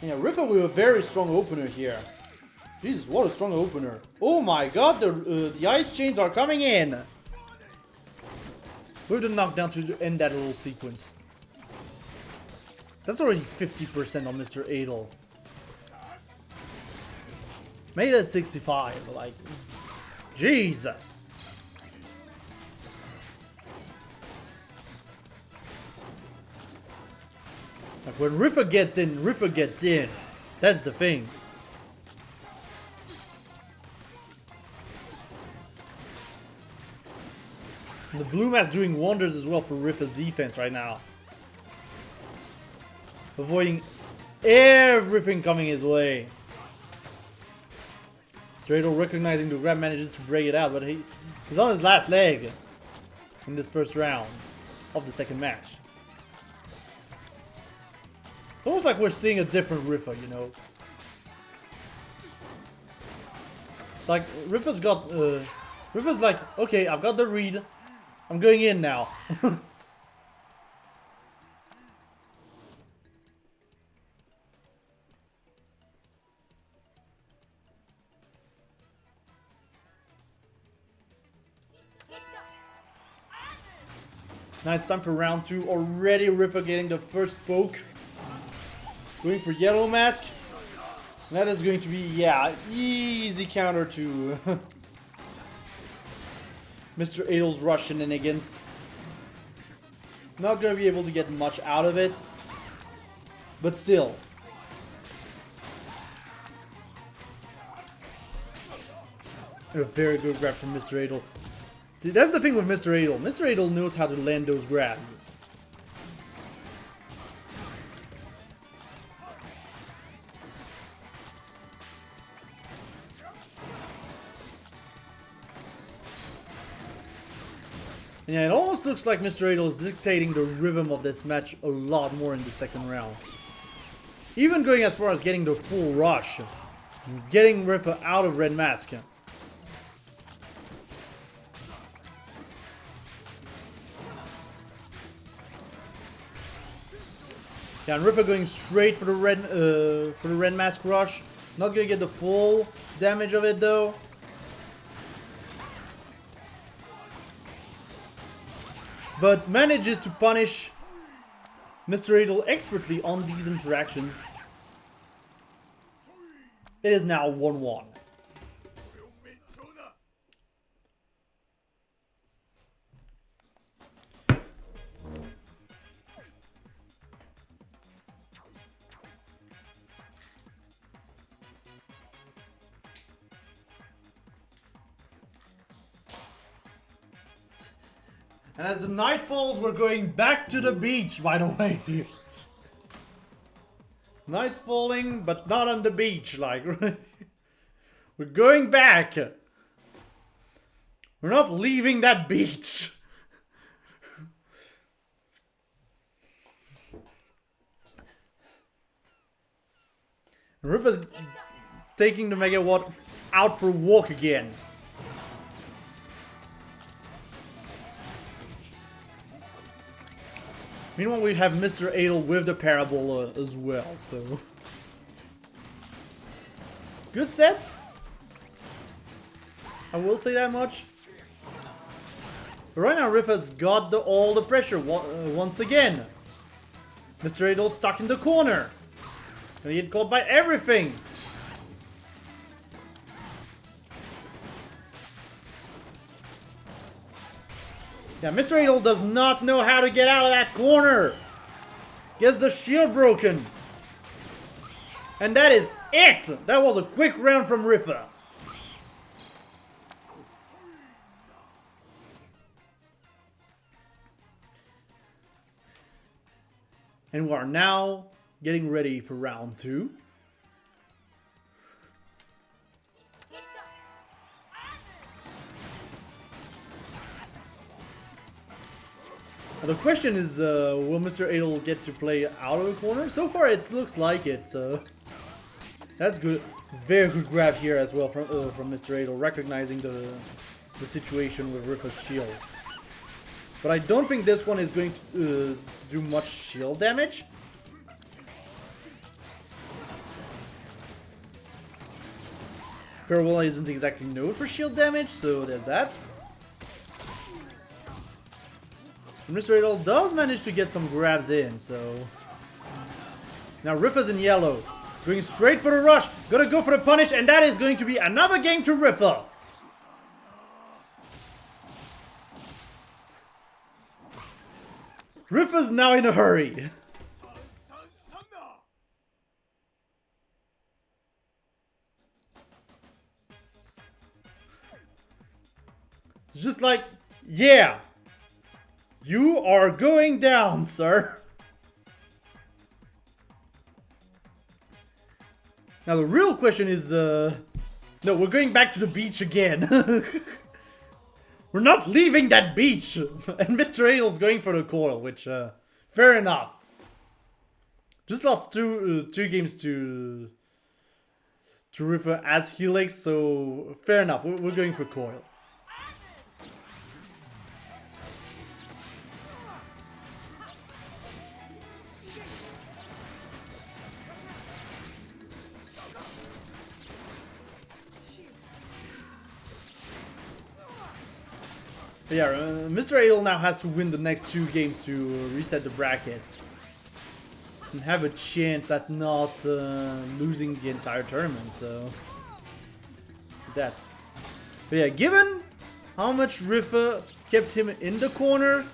Yeah, Riffa with a very strong opener here. Jesus, what a strong opener. Oh my god, the ice chains are coming in. With the knockdown to end that little sequence. That's already 50% on Mr. Adel. Made it at 65, like... Jeez! Like when Riffa gets in, Riffa gets in. That's the thing. And the blue mask doing wonders as well for Riffa's defense right now. Avoiding everything coming his way. Adel recognizing the grab manages to break it out, but he's on his last leg in this first round of the second match. It's almost like we're seeing a different Riffa, you know. It's like Riffa's got Riffa's like, okay, I've got the read. I'm going in now. Now it's time for round 2. Already Riffa getting the first poke. Going for yellow mask. And that is going to be, yeah, easy counter to Mr. Adel's rush shenanigans. Not going to be able to get much out of it. But still. A very good grab from Mr. Adel. See, that's the thing with Mr. Adel. Mr. Adel knows how to land those grabs. And yeah, it almost looks like Mr. Adel is dictating the rhythm of this match a lot more in the second round. Even going as far as getting the full rush. Getting Riffa out of Red Mask. Yeah, and Riffa going straight for the red mask rush. Not gonna get the full damage of it though. But manages to punish Mr. Adel expertly on these interactions. It is now 1-1. And as the night falls, we're going back to the beach, by the way. Night's falling, but not on the beach, like. We're going back. We're not leaving that beach. Riffa's taking the Megawatt out for a walk again. Meanwhile, we have Mr. Adel with the Parabola as well, so... Good sets. I will say that much. But right now, Riffa's got all the pressure once again. Mr. Adel stuck in the corner. Gonna get caught by everything. Yeah, Mr. Adel does not know how to get out of that corner. Gets the shield broken. And that is it. That was a quick round from Riffa. And we are now getting ready for round 2. The question is, will Mr. Adel get to play out of the corner? So far it looks like it, so... That's good. Very good grab here as well from Mr. Adel, recognizing the situation with Riffa's shield. But I don't think this one is going to do much shield damage. Parabola isn't exactly known for shield damage, so there's that. And Mr. Adel does manage to get some grabs in, so... Now Riffa's in yellow. Going straight for the rush. Gonna go for the punish, and that is going to be another game to Riffa. Riffa's now in a hurry. It's just like, yeah. You are going down, sir. Now the real question is, no, we're going back to the beach again. We're not leaving that beach. And Mr. Adel's going for the coil, which, fair enough. Just lost two games to Riffa as Helix, so fair enough. We're going for coil. Yeah, Mr. Adel now has to win the next 2 games to reset the bracket. And have a chance at not losing the entire tournament, so... that. But yeah, given how much Riffa kept him in the corner,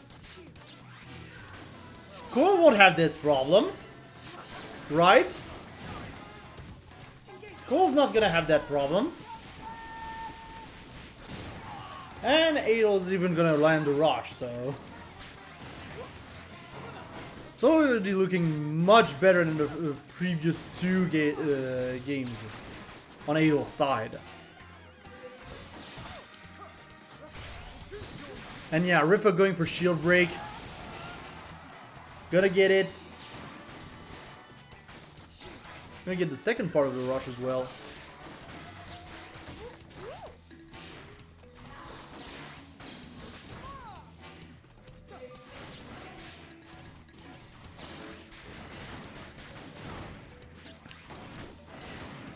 Cole won't have this problem. Right? Cole's not gonna have that problem. And Adel's even gonna land the rush, so... It's already looking much better than the previous 2 games on Adel's side. And yeah, Riffa going for shield break. Gonna get it. Gonna get the second part of the rush as well.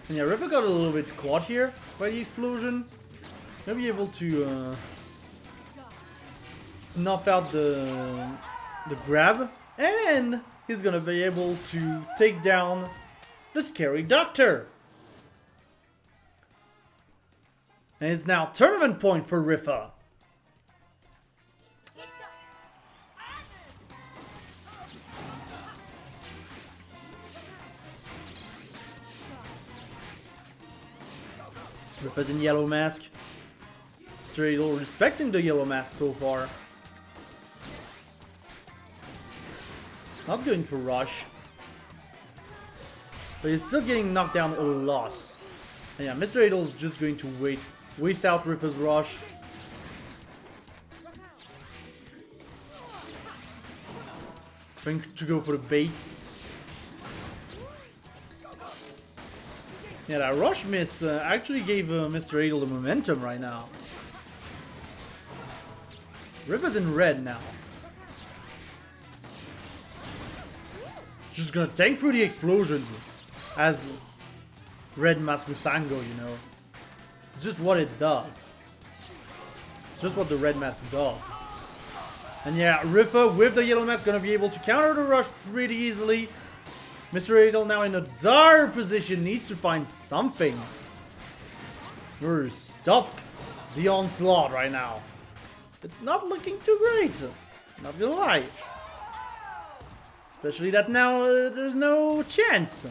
And yeah, Riffa got a little bit caught here by the explosion. Gonna be able to snuff out the grab, and he's gonna be able to take down the scary doctor. And it's now tournament point for Riffa. Riffa's in yellow mask. Straight respecting the yellow mask so far. Not going for rush. But he's still getting knocked down a lot. And yeah, Mr. Idol's just going to waste out Riffa's rush. Going to go for the baits. Yeah, that rush miss actually gave Mr. Idol the momentum right now. Riffa's in red now. Just gonna tank through the explosions as Red Mask Musango, you know. It's just what it does. It's just what the Red Mask does. And yeah, Riffa with the yellow mask gonna be able to counter the rush pretty easily. Mr. Idol now in a dire position, needs to find something or stop the onslaught right now. It's not looking too great, not gonna lie. Especially that now there's no chance.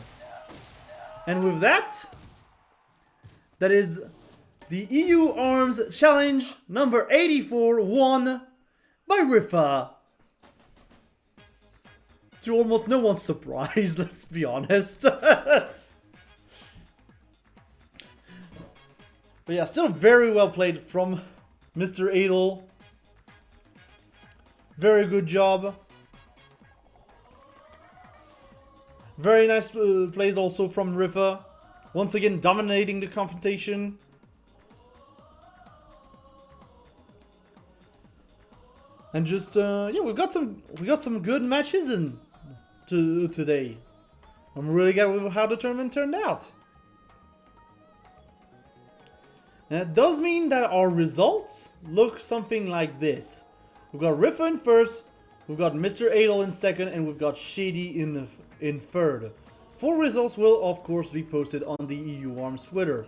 And with that, that is the EU Arms Challenge number 84 won by Riffa. To almost no one's surprise, let's be honest. But yeah, still very well played from Mr. Idol. Very good job. Very nice plays also from Riffa. Once again dominating the confrontation. And just yeah, we got some good matches in today. I'm really glad with how the tournament turned out. And it does mean that our results look something like this. We've got Riffa in first, we've got Mr. Idol in second, and we've got Shetty in third. Full results will of course be posted on the EU Arms Twitter.